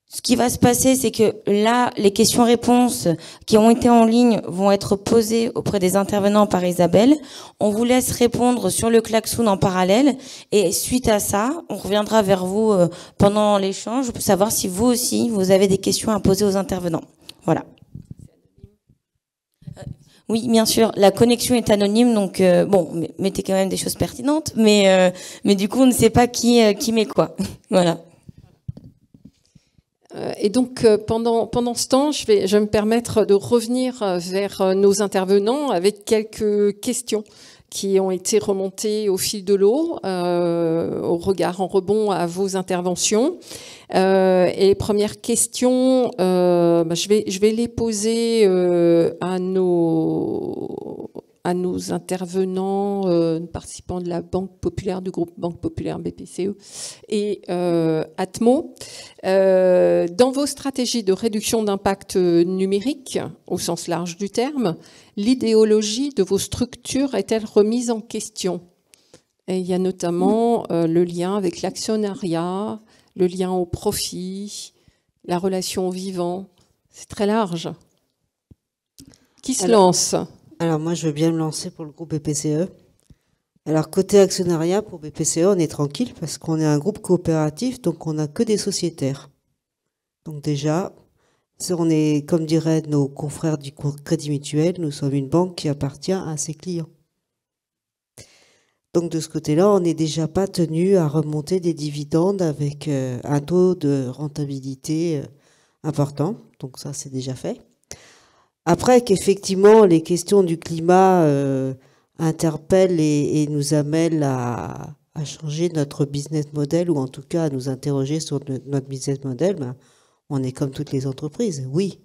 Ce qui va se passer, c'est que là, les questions-réponses qui ont été en ligne vont être posées auprès des intervenants par Isabelle. On vous laisse répondre sur le klaxon en parallèle. Et suite à ça, on reviendra vers vous pendant l'échange pour savoir si vous aussi, vous avez des questions à poser aux intervenants. Voilà. Oui, bien sûr, la connexion est anonyme, donc bon, mettez quand même des choses pertinentes, mais du coup, on ne sait pas qui met quoi. Voilà.
Et donc, pendant ce temps, je vais me permettre de revenir vers nos intervenants avec quelques questions qui ont été remontées au fil de l'eau, au regard en rebond à vos interventions. Et première question, je vais les poser à nos intervenants, participants de la Banque Populaire, du groupe Banque Populaire BPCE et Atmo. Dans vos stratégies de réduction d'impact numérique, au sens large du terme, l'idéologie de vos structures est-elle remise en question? Et il y a notamment le lien avec l'actionnariat, le lien au profit, la relation au vivant. C'est très large. Qui se lance?
Alors moi, je veux bien me lancer pour le groupe BPCE. Alors côté actionnariat, pour BPCE, on est tranquille parce qu'on est un groupe coopératif, donc on n'a que des sociétaires. Donc déjà, On est, comme diraient nos confrères du Crédit Mutuel, nous sommes une banque qui appartient à ses clients. Donc de ce côté-là, on n'est déjà pas tenu à remonter des dividendes avec un taux de rentabilité important. Donc ça, c'est déjà fait. Après qu'effectivement, les questions du climat interpellent et nous amènent à changer notre business model, ou en tout cas à nous interroger sur notre business model, ben, on est comme toutes les entreprises, oui.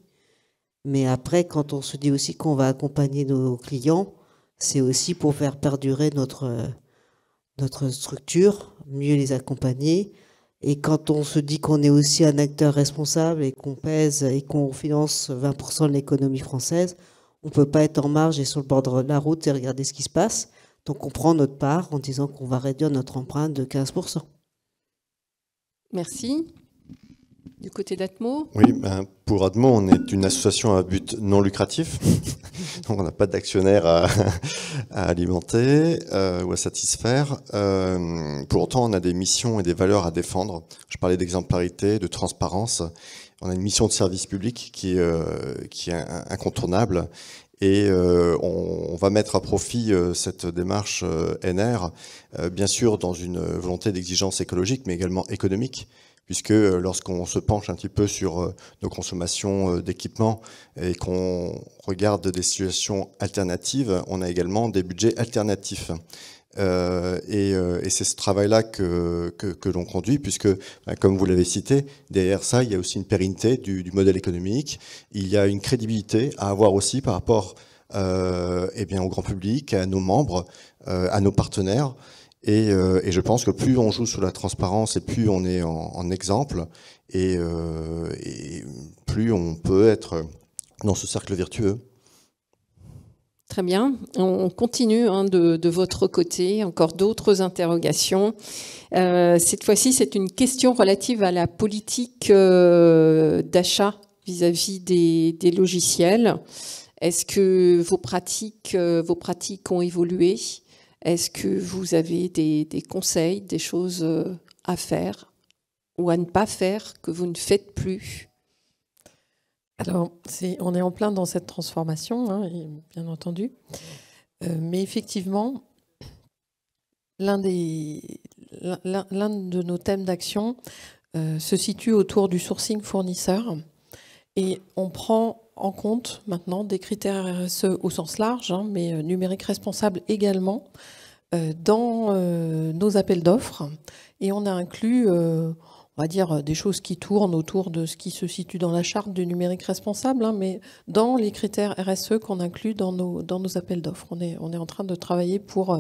Mais après, quand on se dit aussi qu'on va accompagner nos clients, c'est aussi pour faire perdurer notre structure, mieux les accompagner. Et quand on se dit qu'on est aussi un acteur responsable et qu'on pèse et qu'on finance 20% de l'économie française, on ne peut pas être en marge et sur le bord de la route et regarder ce qui se passe. Donc on prend notre part en disant qu'on va réduire notre empreinte de 15%.
Merci. Du côté d'Atmo?
Oui, pour Atmo, on est une association à but non lucratif. Donc on n'a pas d'actionnaires à alimenter ou à satisfaire. Pour autant, on a des missions et des valeurs à défendre. Je parlais d'exemplarité, de transparence. On a une mission de service public qui est incontournable. Et on va mettre à profit cette démarche NR, bien sûr dans une volonté d'exigence écologique, mais également économique, puisque lorsqu'on se penche un petit peu sur nos consommations d'équipements et qu'on regarde des situations alternatives, on a également des budgets alternatifs. Et c'est ce travail-là que l'on conduit, puisque, comme vous l'avez cité, derrière ça, il y a aussi une pérennité du modèle économique. Il y a une crédibilité à avoir aussi par rapport au grand public, à nos membres, à nos partenaires. Et je pense que plus on joue sur la transparence et plus on est en exemple, et plus on peut être dans ce cercle vertueux.
Très bien. On continue de votre côté. Encore d'autres interrogations. Cette fois-ci, c'est une question relative à la politique d'achat vis-à-vis des logiciels. Est-ce que vos pratiques ont évolué ? Est-ce que vous avez des conseils, des choses à faire ou à ne pas faire que vous ne faites plus ?
Alors, on est en plein dans cette transformation, bien entendu. Mais effectivement, l'un de nos thèmes d'action se situe autour du sourcing fournisseur. Et on prend en compte maintenant des critères RSE au sens large, mais numérique responsable également, dans nos appels d'offres. Et on a inclus, on va dire, des choses qui tournent autour de ce qui se situe dans la charte du numérique responsable, mais dans les critères RSE qu'on inclut dans nos appels d'offres. On est en train de travailler pour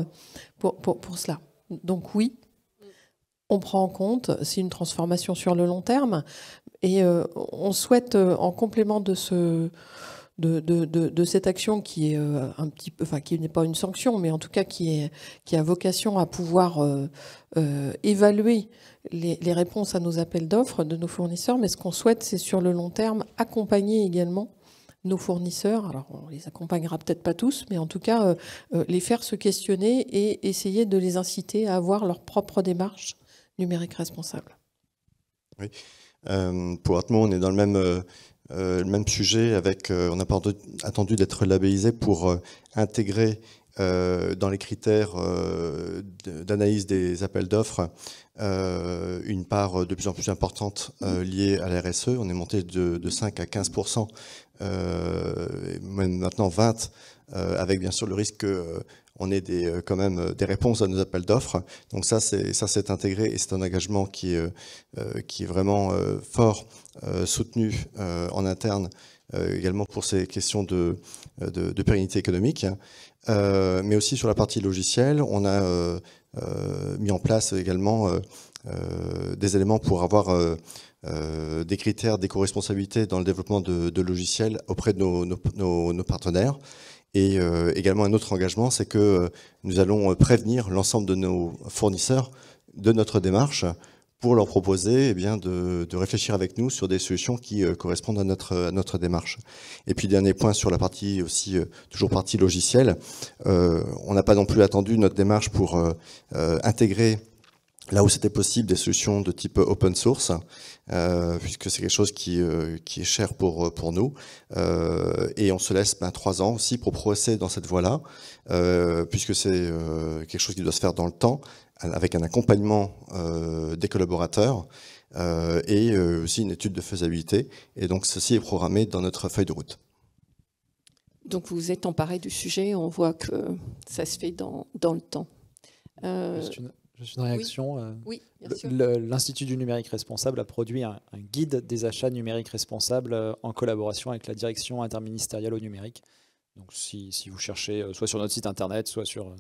cela. Donc oui, on prend en compte, c'est une transformation sur le long terme, et on souhaite, en complément de cette action qui est un petit peu, enfin qui n'est pas une sanction, mais en tout cas qui a vocation à pouvoir évaluer les réponses à nos appels d'offres de nos fournisseurs. Mais ce qu'on souhaite, c'est sur le long terme accompagner également nos fournisseurs. Alors on les accompagnera peut-être pas tous, mais en tout cas les faire se questionner et essayer de les inciter à avoir leur propre démarche numérique responsable.
Oui. Pour Atmo, on est dans le même sujet. On n'a pas attendu d'être labellisé pour intégrer dans les critères d'analyse des appels d'offres une part de plus en plus importante liée à la RSE. On est monté de 5 à 15%, même maintenant 20%, avec bien sûr le risque qu'on ait quand même des réponses à nos appels d'offres. Donc ça c'est intégré et c'est un engagement qui est vraiment fort, soutenu en interne, également pour ces questions de pérennité économique. Mais aussi sur la partie logicielle, on a mis en place également des éléments pour avoir des critères d'éco-responsabilité dans le développement de logiciels auprès de nos partenaires. Et également un autre engagement, c'est que nous allons prévenir l'ensemble de nos fournisseurs de notre démarche pour leur proposer de réfléchir avec nous sur des solutions qui correspondent à notre démarche. Et puis dernier point sur la partie aussi, toujours partie logicielle, on n'a pas non plus attendu notre démarche pour intégrer là où c'était possible, des solutions de type open source, puisque c'est quelque chose qui est cher pour nous. Et on se laisse 3 ans aussi pour progresser dans cette voie-là, puisque c'est quelque chose qui doit se faire dans le temps, avec un accompagnement des collaborateurs, et aussi une étude de faisabilité. Et donc ceci est programmé dans notre feuille de route.
Donc vous êtes emparé du sujet, on voit que ça se fait dans le temps.
Juste une réaction.
Oui, bien sûr.
L'Institut du numérique responsable a produit un guide des achats numériques responsables en collaboration avec la direction interministérielle au numérique. Donc si vous cherchez soit sur notre site internet, soit sur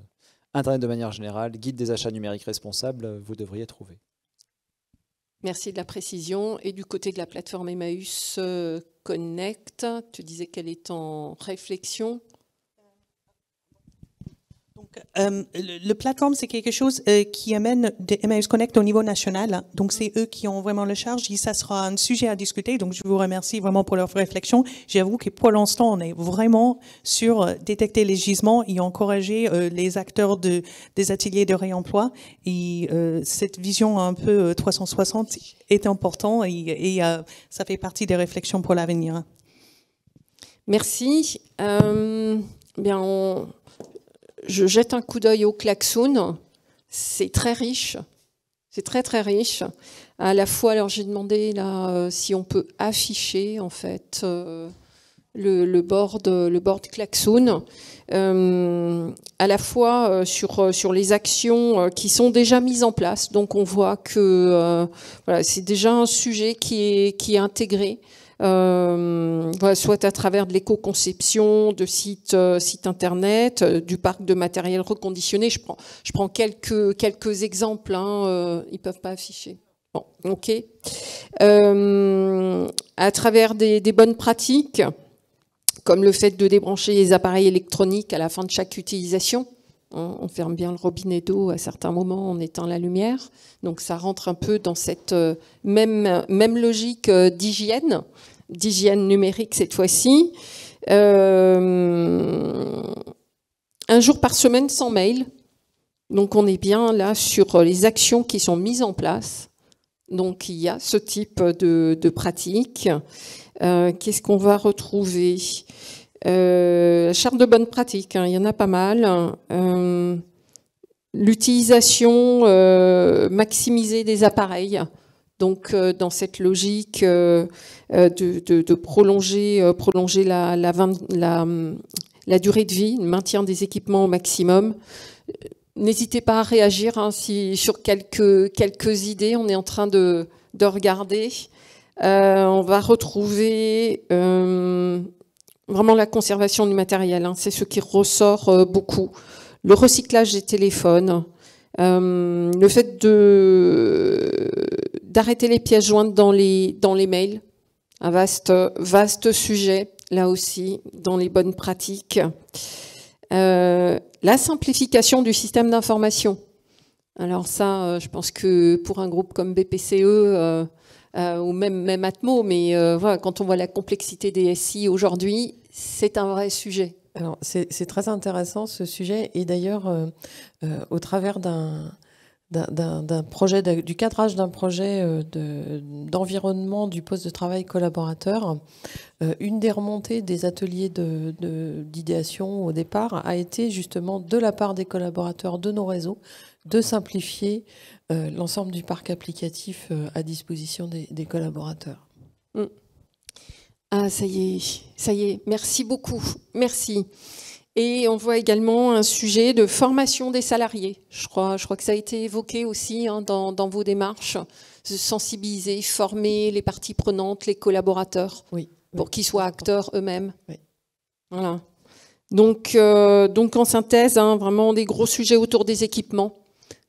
internet de manière générale, guide des achats numériques responsables, vous devriez trouver.
Merci de la précision. Et du côté de la plateforme Emmaüs Connect, tu disais qu'elle est en réflexion.
Le plateforme, c'est quelque chose qui amène des Emmaüs Connect au niveau national. Donc, c'est eux qui ont vraiment la charge. Et ça sera un sujet à discuter. Donc, je vous remercie vraiment pour leur réflexion. J'avoue que pour l'instant, on est vraiment sur détecter les gisements et encourager les acteurs des ateliers de réemploi. Et cette vision un peu 360 est importante et ça fait partie des réflexions pour l'avenir.
Merci. Je jette un coup d'œil au klaxon. C'est très riche. C'est très, très riche. À la fois, alors j'ai demandé là, si on peut afficher en fait le board klaxon. À la fois sur les actions qui sont déjà mises en place. Donc on voit que voilà, c'est déjà un sujet qui est intégré. Soit à travers de l'éco-conception, de sites internet, du parc de matériel reconditionné. Je prends quelques exemples, hein, ils peuvent pas afficher. Bon, ok. À travers des bonnes pratiques, comme le fait de débrancher les appareils électroniques à la fin de chaque utilisation. On ferme bien le robinet d'eau à certains moments, on éteint la lumière. Donc ça rentre un peu dans cette même logique d'hygiène numérique cette fois-ci. Un jour par semaine sans mail. Donc on est bien là sur les actions qui sont mises en place. Donc il y a ce type de pratique. Qu'est-ce qu'on va retrouver ? Charte de bonnes pratiques, hein, il y en a pas mal. L'utilisation maximisée des appareils. Donc, dans cette logique de prolonger la durée de vie, le maintien des équipements au maximum. N'hésitez pas à réagir hein, sur quelques idées. On est en train de regarder. On va retrouver vraiment la conservation du matériel. Hein, c'est ce qui ressort beaucoup. Le recyclage des téléphones. Le fait d'arrêter les pièces jointes dans les mails, un vaste sujet, là aussi, dans les bonnes pratiques. La simplification du système d'information. Alors ça, je pense que pour un groupe comme BPCE, ou même Atmo, mais voilà, quand on voit la complexité des SI aujourd'hui, c'est un vrai sujet.
Alors, c'est très intéressant ce sujet, et d'ailleurs, au travers d'un projet, du cadrage d'un projet d'environnement du poste de travail collaborateur, une des remontées des ateliers d'idéation au départ a été justement de la part des collaborateurs de nos réseaux de simplifier l'ensemble du parc applicatif à disposition des collaborateurs.
Ah, ça y est, merci beaucoup, merci. Et on voit également un sujet de formation des salariés. Je crois que ça a été évoqué aussi hein, dans vos démarches, sensibiliser, former les parties prenantes, les collaborateurs, oui, pour qu'ils soient acteurs eux-mêmes. Oui. Voilà. Donc en synthèse, hein, vraiment des gros sujets autour des équipements,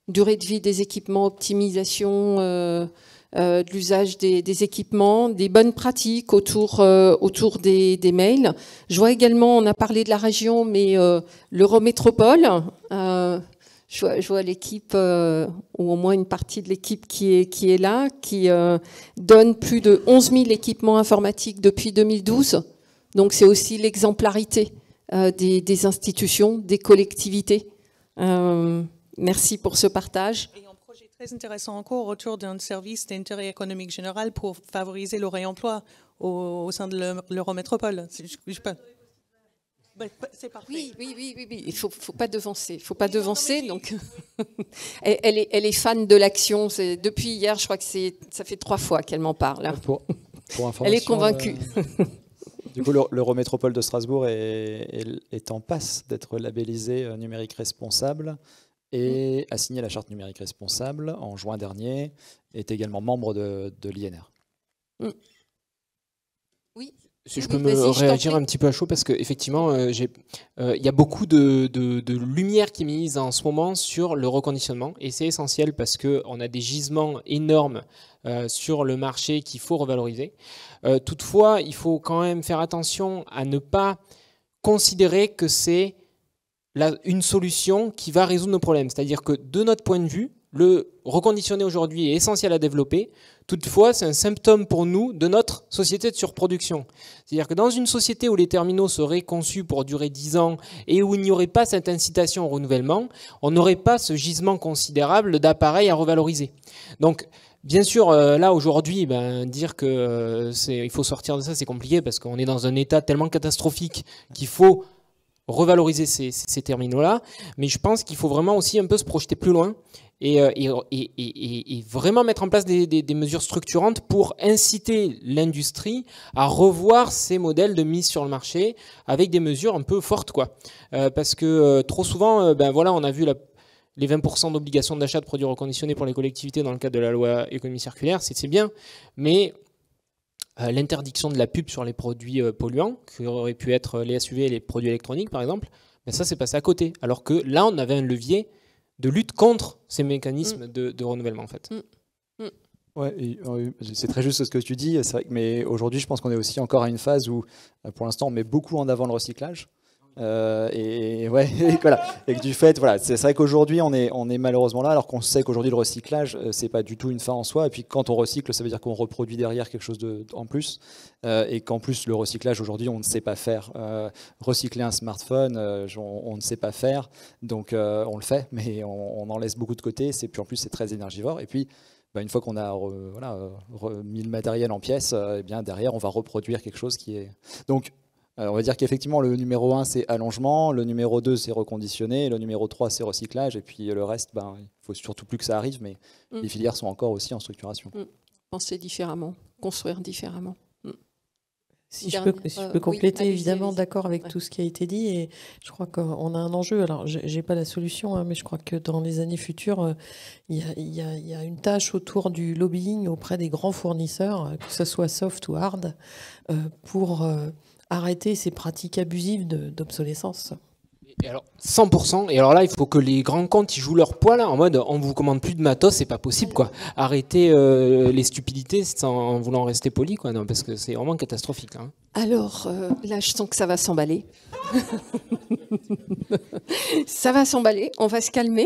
durée de vie des équipements, optimisation de l'usage des équipements, des bonnes pratiques autour des mails. Je vois également, on a parlé de la région, mais l'Eurométropole, je vois l'équipe, ou au moins une partie de l'équipe qui est là, qui donne plus de 11 000 équipements informatiques depuis 2012. Donc c'est aussi l'exemplarité des institutions, des collectivités. Merci pour ce partage.
Très intéressant encore autour d'un service d'intérêt économique général pour favoriser le réemploi au sein de l'Eurométropole. C'est parfait.
Oui. Il faut pas devancer. Donc, elle est fan de l'action. Depuis hier, je crois que ça fait 3 fois qu'elle m'en parle.
Pour
elle est convaincue.
Du coup, l'Eurométropole de Strasbourg est en passe d'être labellisé numérique responsable et a signé la charte numérique responsable en juin dernier, est également membre de l'INR.
Oui.
Si je peux me réagir un petit peu à chaud, parce qu'effectivement, il y a beaucoup de lumière qui est mise en ce moment sur le reconditionnement, et c'est essentiel parce qu'on a des gisements énormes sur le marché qu'il faut revaloriser. Toutefois, il faut quand même faire attention à ne pas considérer que c'est une solution qui va résoudre nos problèmes. C'est-à-dire que de notre point de vue, le reconditionner aujourd'hui est essentiel à développer. Toutefois, c'est un symptôme pour nous de notre société de surproduction. C'est-à-dire que dans une société où les terminaux seraient conçus pour durer 10 ans et où il n'y aurait pas cette incitation au renouvellement, on n'aurait pas ce gisement considérable d'appareils à revaloriser. Donc, bien sûr, là aujourd'hui, dire que il faut sortir de ça, c'est compliqué parce qu'on est dans un état tellement catastrophique qu'il faut revaloriser ces terminaux-là. Mais je pense qu'il faut vraiment aussi un peu se projeter plus loin et vraiment mettre en place des mesures structurantes pour inciter l'industrie à revoir ces modèles de mise sur le marché avec des mesures un peu fortes, quoi. Parce que trop souvent, on a vu les 20% d'obligation d'achat de produits reconditionnés pour les collectivités dans le cadre de la loi économie circulaire, c'est bien, mais l'interdiction de la pub sur les produits polluants, qui auraient pu être les SUV et les produits électroniques par exemple, ça c'est passé à côté. Alors que là, on avait un levier de lutte contre ces mécanismes de renouvellement en fait.
Ouais, c'est très juste ce que tu dis, c'est vrai, mais aujourd'hui je pense qu'on est aussi encore à une phase où pour l'instant on met beaucoup en avant le recyclage. Voilà. Et que du fait, voilà, c'est vrai qu'aujourd'hui on est malheureusement là, alors qu'on sait qu'aujourd'hui le recyclage c'est pas du tout une fin en soi, et puis quand on recycle ça veut dire qu'on reproduit derrière quelque chose en plus, et qu'en plus le recyclage aujourd'hui on ne sait pas faire. Recycler un smartphone, on ne sait pas faire, donc on le fait, mais on en laisse beaucoup de côté, en plus c'est très énergivore, et puis une fois qu'on a mis le matériel en pièces, et bien derrière on va reproduire quelque chose qui est... Donc on va dire qu'effectivement le numéro 1 c'est allongement, le numéro 2 c'est reconditionner, le numéro 3 c'est recyclage, et puis le reste, il ne faut surtout plus que ça arrive, mais les filières sont encore aussi en structuration.
Penser différemment, construire différemment.
Si je peux compléter, évidemment, d'accord avec tout ce qui a été dit, et je crois qu'on a un enjeu. Alors, j'ai pas la solution, mais je crois que dans les années futures, il y a une tâche autour du lobbying auprès des grands fournisseurs, que ce soit soft ou hard, pour arrêter ces pratiques abusives d'obsolescence.
Et alors 100%, et alors là il faut que les grands comptes ils jouent leur poids là, en mode on vous commande plus de matos, c'est pas possible quoi. Arrêtez les stupidités en voulant rester poli quoi, non, parce que c'est vraiment catastrophique. Hein.
Alors là je sens que ça va s'emballer. Ça va s'emballer, on va se calmer.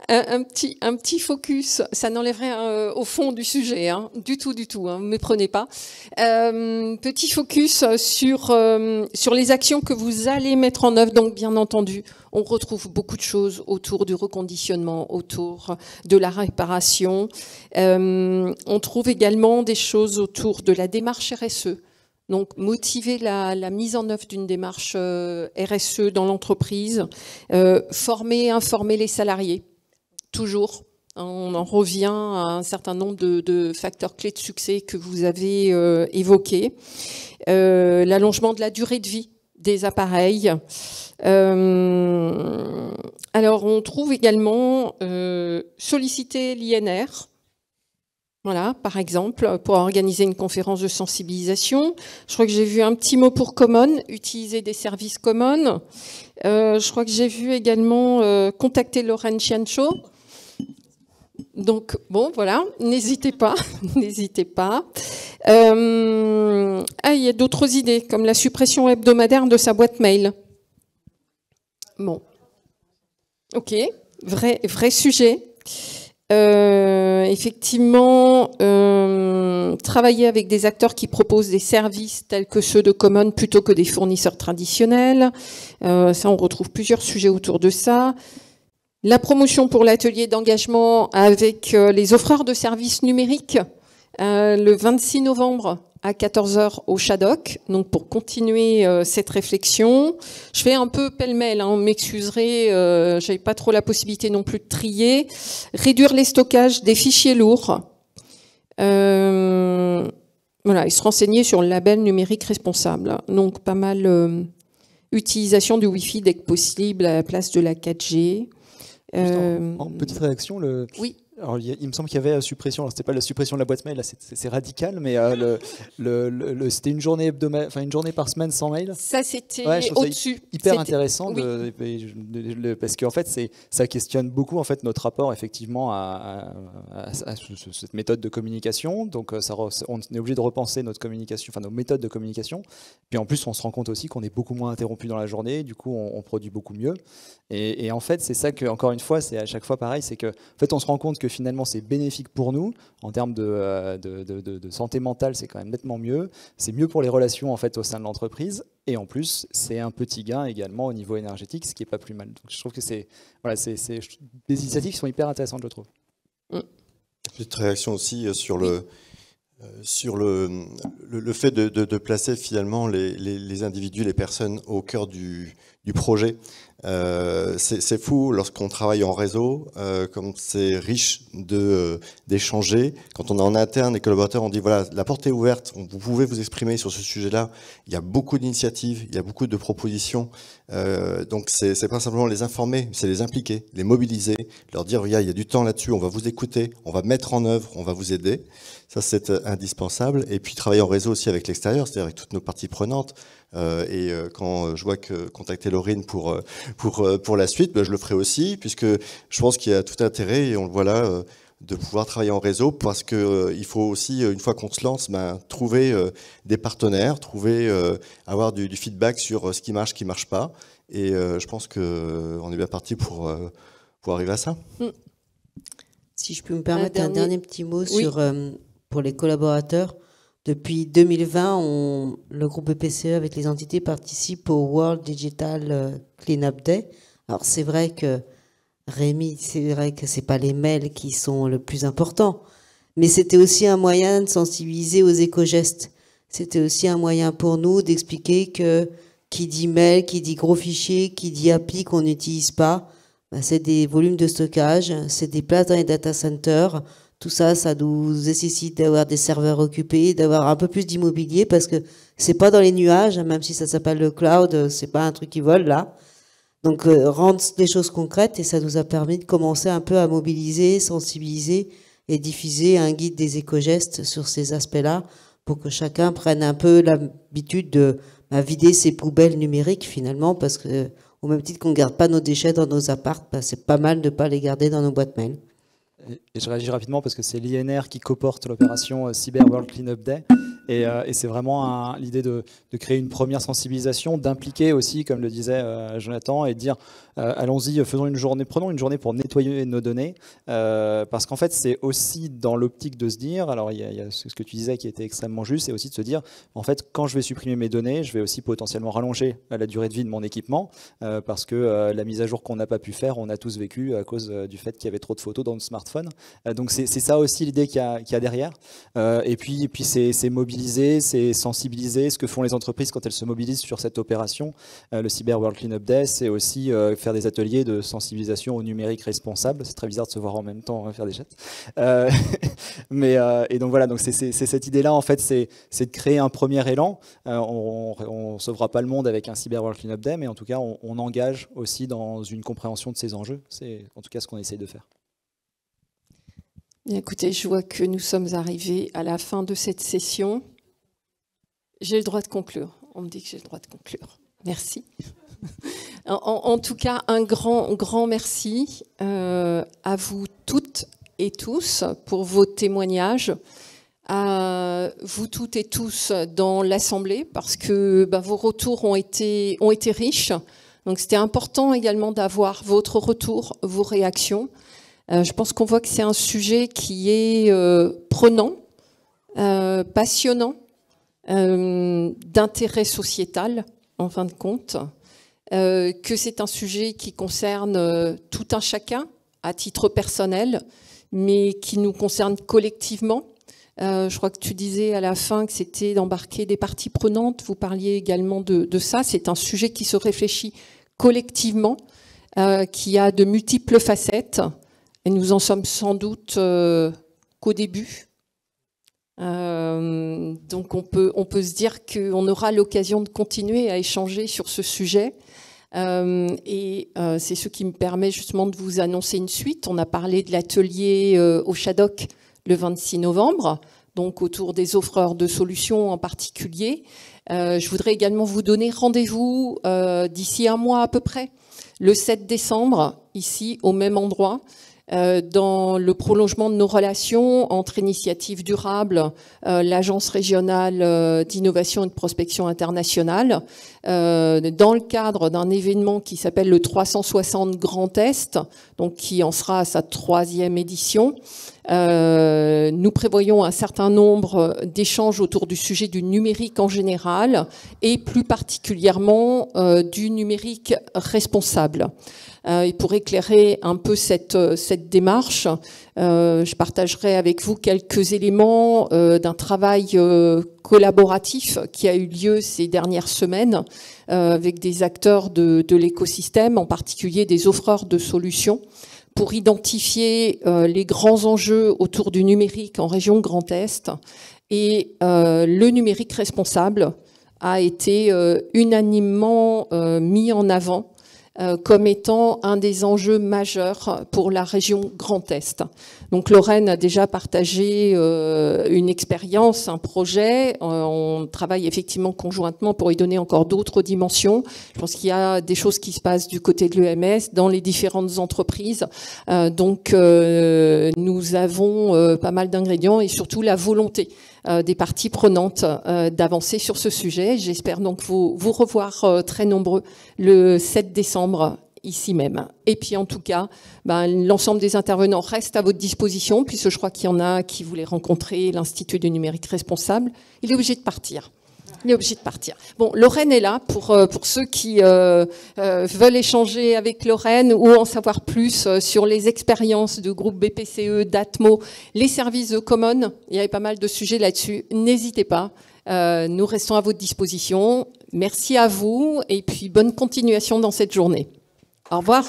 Un petit focus, ça n'enlève rien au fond du sujet, hein, du tout, hein, ne me prenez pas. Petit focus sur les actions que vous allez mettre en œuvre. Donc, bien entendu, on retrouve beaucoup de choses autour du reconditionnement, autour de la réparation. On trouve également des choses autour de la démarche RSE. Donc, motiver la mise en œuvre d'une démarche RSE dans l'entreprise, informer les salariés. Toujours, on en revient à un certain nombre de facteurs clés de succès que vous avez évoqués. L'allongement de la durée de vie des appareils. Alors, on trouve également solliciter l'INR. Voilà, par exemple, pour organiser une conférence de sensibilisation. Je crois que j'ai vu un petit mot pour Common, utiliser des services Common. Je crois que j'ai vu également contacter Lorraine Ciancio. Donc, bon, voilà, n'hésitez pas. Il y a d'autres idées, comme la suppression hebdomadaire de sa boîte mail. Bon. Ok, vrai sujet. Effectivement, travailler avec des acteurs qui proposent des services tels que ceux de Common plutôt que des fournisseurs traditionnels. Ça, on retrouve plusieurs sujets autour de ça. La promotion pour l'atelier d'engagement avec les offreurs de services numériques le 26 novembre à 14h au Shadok, donc pour continuer cette réflexion. Je fais un peu pêle-mêle, hein, on m'excuserez, j'avais pas trop la possibilité non plus de trier. Réduire les stockages des fichiers lourds. Voilà, et se renseigner sur le label numérique responsable. Donc pas mal utilisation du Wi-Fi dès que possible à la place de la 4G.
En petite réaction,
oui.
Alors, il me semble qu'il y avait suppression. Alors, c'était pas la suppression de la boîte mail, là, c'est radical, mais c'était une journée une journée par semaine sans mail.
Ça, c'était au-dessus.
Hyper intéressant,
oui.
parce qu'en fait, ça questionne beaucoup en fait notre rapport effectivement à cette méthode de communication. Donc, on est obligé de repenser notre communication, enfin nos méthodes de communication. Puis en plus, on se rend compte aussi qu'on est beaucoup moins interrompu dans la journée. Du coup, on produit beaucoup mieux. Et en fait, c'est ça que, encore une fois, c'est à chaque fois pareil, c'est que en fait, on se rend compte que finalement, c'est bénéfique pour nous en termes de santé mentale, c'est quand même nettement mieux. C'est mieux pour les relations en fait au sein de l'entreprise. Et en plus, c'est un petit gain également au niveau énergétique, ce qui est pas plus mal. Donc, je trouve que c'est des initiatives qui sont hyper intéressantes, je trouve.
Petite réaction aussi sur le fait de placer finalement les individus, les personnes au cœur du projet. C'est fou lorsqu'on travaille en réseau, comme c'est riche d'échanger. Quand on est en interne, les collaborateurs, on dit voilà, la porte est ouverte, vous pouvez vous exprimer sur ce sujet-là. Il y a beaucoup d'initiatives, il y a beaucoup de propositions. Donc c'est pas simplement les informer, c'est les impliquer, les mobiliser, leur dire regarde, il y a du temps là-dessus, on va vous écouter, on va mettre en œuvre, on va vous aider. Ça, c'est indispensable. Et puis travailler en réseau aussi avec l'extérieur, c'est-à-dire avec toutes nos parties prenantes. Quand je vois que contacter Laurine pour la suite, ben, je le ferai aussi, puisque je pense qu'il y a tout intérêt, et on le voit là, de pouvoir travailler en réseau, parce que il faut aussi, une fois qu'on se lance, ben, trouver des partenaires, avoir du feedback sur ce qui marche pas. Et je pense qu'on est bien parti pour arriver à ça.
Si je peux me permettre un dernier petit mot sur pour les collaborateurs. Depuis 2020, le groupe BPCE avec les entités participe au World Digital Cleanup Day. Alors c'est vrai que Rémi, c'est vrai que c'est pas les mails qui sont le plus important, mais c'était aussi un moyen de sensibiliser aux éco-gestes. C'était aussi un moyen pour nous d'expliquer que qui dit mail, qui dit gros fichier, qui dit appli qu'on n'utilise pas, ben c'est des volumes de stockage, c'est des places dans les data centers. Tout ça, ça nous nécessite d'avoir des serveurs occupés, d'avoir un peu plus d'immobilier, parce que c'est pas dans les nuages, même si ça s'appelle le cloud, c'est pas un truc qui vole là. Donc rendre des choses concrètes, et ça nous a permis de commencer un peu à mobiliser, sensibiliser et diffuser un guide des éco-gestes sur ces aspects-là, pour que chacun prenne un peu l'habitude de vider ses poubelles numériques finalement, parce que au même titre qu'on garde pas nos déchets dans nos apparts, c'est pas mal de pas les garder dans nos boîtes mail.
Et je réagis rapidement parce que c'est l'INR qui coporte l'opération Cyber World Cleanup Day. Et c'est vraiment l'idée de créer une première sensibilisation, d'impliquer aussi, comme le disait Jonathan, et de dire allons-y, prenons une journée pour nettoyer nos données. Parce qu'en fait, c'est aussi dans l'optique de se dire, alors il y a ce que tu disais qui était extrêmement juste, c'est aussi de se dire, en fait, quand je vais supprimer mes données, je vais aussi potentiellement rallonger la durée de vie de mon équipement, parce que la mise à jour qu'on n'a pas pu faire, on a tous vécu à cause du fait qu'il y avait trop de photos dans le smartphone. Donc c'est ça aussi l'idée qu'il y a derrière. Et puis c'est mobiliser, c'est sensibiliser. Ce que font les entreprises quand elles se mobilisent sur cette opération, le Cyber World Cleanup Day, c'est aussi faire des ateliers de sensibilisation au numérique responsable. C'est très bizarre de se voir en même temps faire des chats. Et donc voilà, donc c'est cette idée-là en fait, c'est de créer un premier élan. On sauvera pas le monde avec un Cyber World Cleanup Day, mais en tout cas on engage aussi dans une compréhension de ces enjeux. C'est en tout cas ce qu'on essaye de faire.
Bien, écoutez, je vois que nous sommes arrivés à la fin de cette session. J'ai le droit de conclure. On me dit que j'ai le droit de conclure. Merci. En tout cas, un grand merci à vous toutes et tous pour vos témoignages, à vous toutes et tous dans l'Assemblée, parce que vos retours ont été riches. Donc c'était important également d'avoir votre retour, vos réactions. Je pense qu'on voit que c'est un sujet qui est prenant, passionnant, d'intérêt sociétal en fin de compte. que c'est un sujet qui concerne tout un chacun à titre personnel, mais qui nous concerne collectivement. Je crois que tu disais à la fin que c'était d'embarquer des parties prenantes. Vous parliez également de ça. C'est un sujet qui se réfléchit collectivement, qui a de multiples facettes. Et nous en sommes sans doute qu'au début. Donc on peut se dire qu'on aura l'occasion de continuer à échanger sur ce sujet. C'est ce qui me permet justement de vous annoncer une suite. On a parlé de l'atelier au Shadok le 26 novembre, donc autour des offreurs de solutions en particulier. Je voudrais également vous donner rendez-vous d'ici un mois à peu près, le 7 décembre, ici au même endroit, dans le prolongement de nos relations entre Initiatives Durables, l'Agence régionale d'innovation et de prospection internationale, dans le cadre d'un événement qui s'appelle le 360 Grand Est, donc qui en sera à sa 3e édition. Nous prévoyons un certain nombre d'échanges autour du sujet du numérique en général et plus particulièrement du numérique responsable. Et pour éclairer un peu cette démarche, je partagerai avec vous quelques éléments d'un travail collaboratif qui a eu lieu ces dernières semaines avec des acteurs de l'écosystème, en particulier des offreurs de solutions, pour identifier les grands enjeux autour du numérique en région Grand Est. Et le numérique responsable a été unanimement mis en avant comme étant un des enjeux majeurs pour la région Grand Est. Donc Lorraine a déjà partagé une expérience, un projet. On travaille effectivement conjointement pour y donner encore d'autres dimensions. Je pense qu'il y a des choses qui se passent du côté de l'EMS, dans les différentes entreprises. Donc nous avons pas mal d'ingrédients et surtout la volonté des parties prenantes d'avancer sur ce sujet. J'espère donc vous revoir très nombreux le 7 décembre ici même. Et puis en tout cas, l'ensemble des intervenants reste à votre disposition, puisque je crois qu'il y en a qui voulaient rencontrer l'Institut du numérique responsable. Il est obligé de partir. Il est obligé de partir. Bon, Lorraine est là pour ceux qui veulent échanger avec Lorraine ou en savoir plus sur les expériences du groupe BPCE, d'Atmo, les services de Common. Il y avait pas mal de sujets là-dessus. N'hésitez pas. Nous restons à votre disposition. Merci à vous et puis bonne continuation dans cette journée. Au revoir.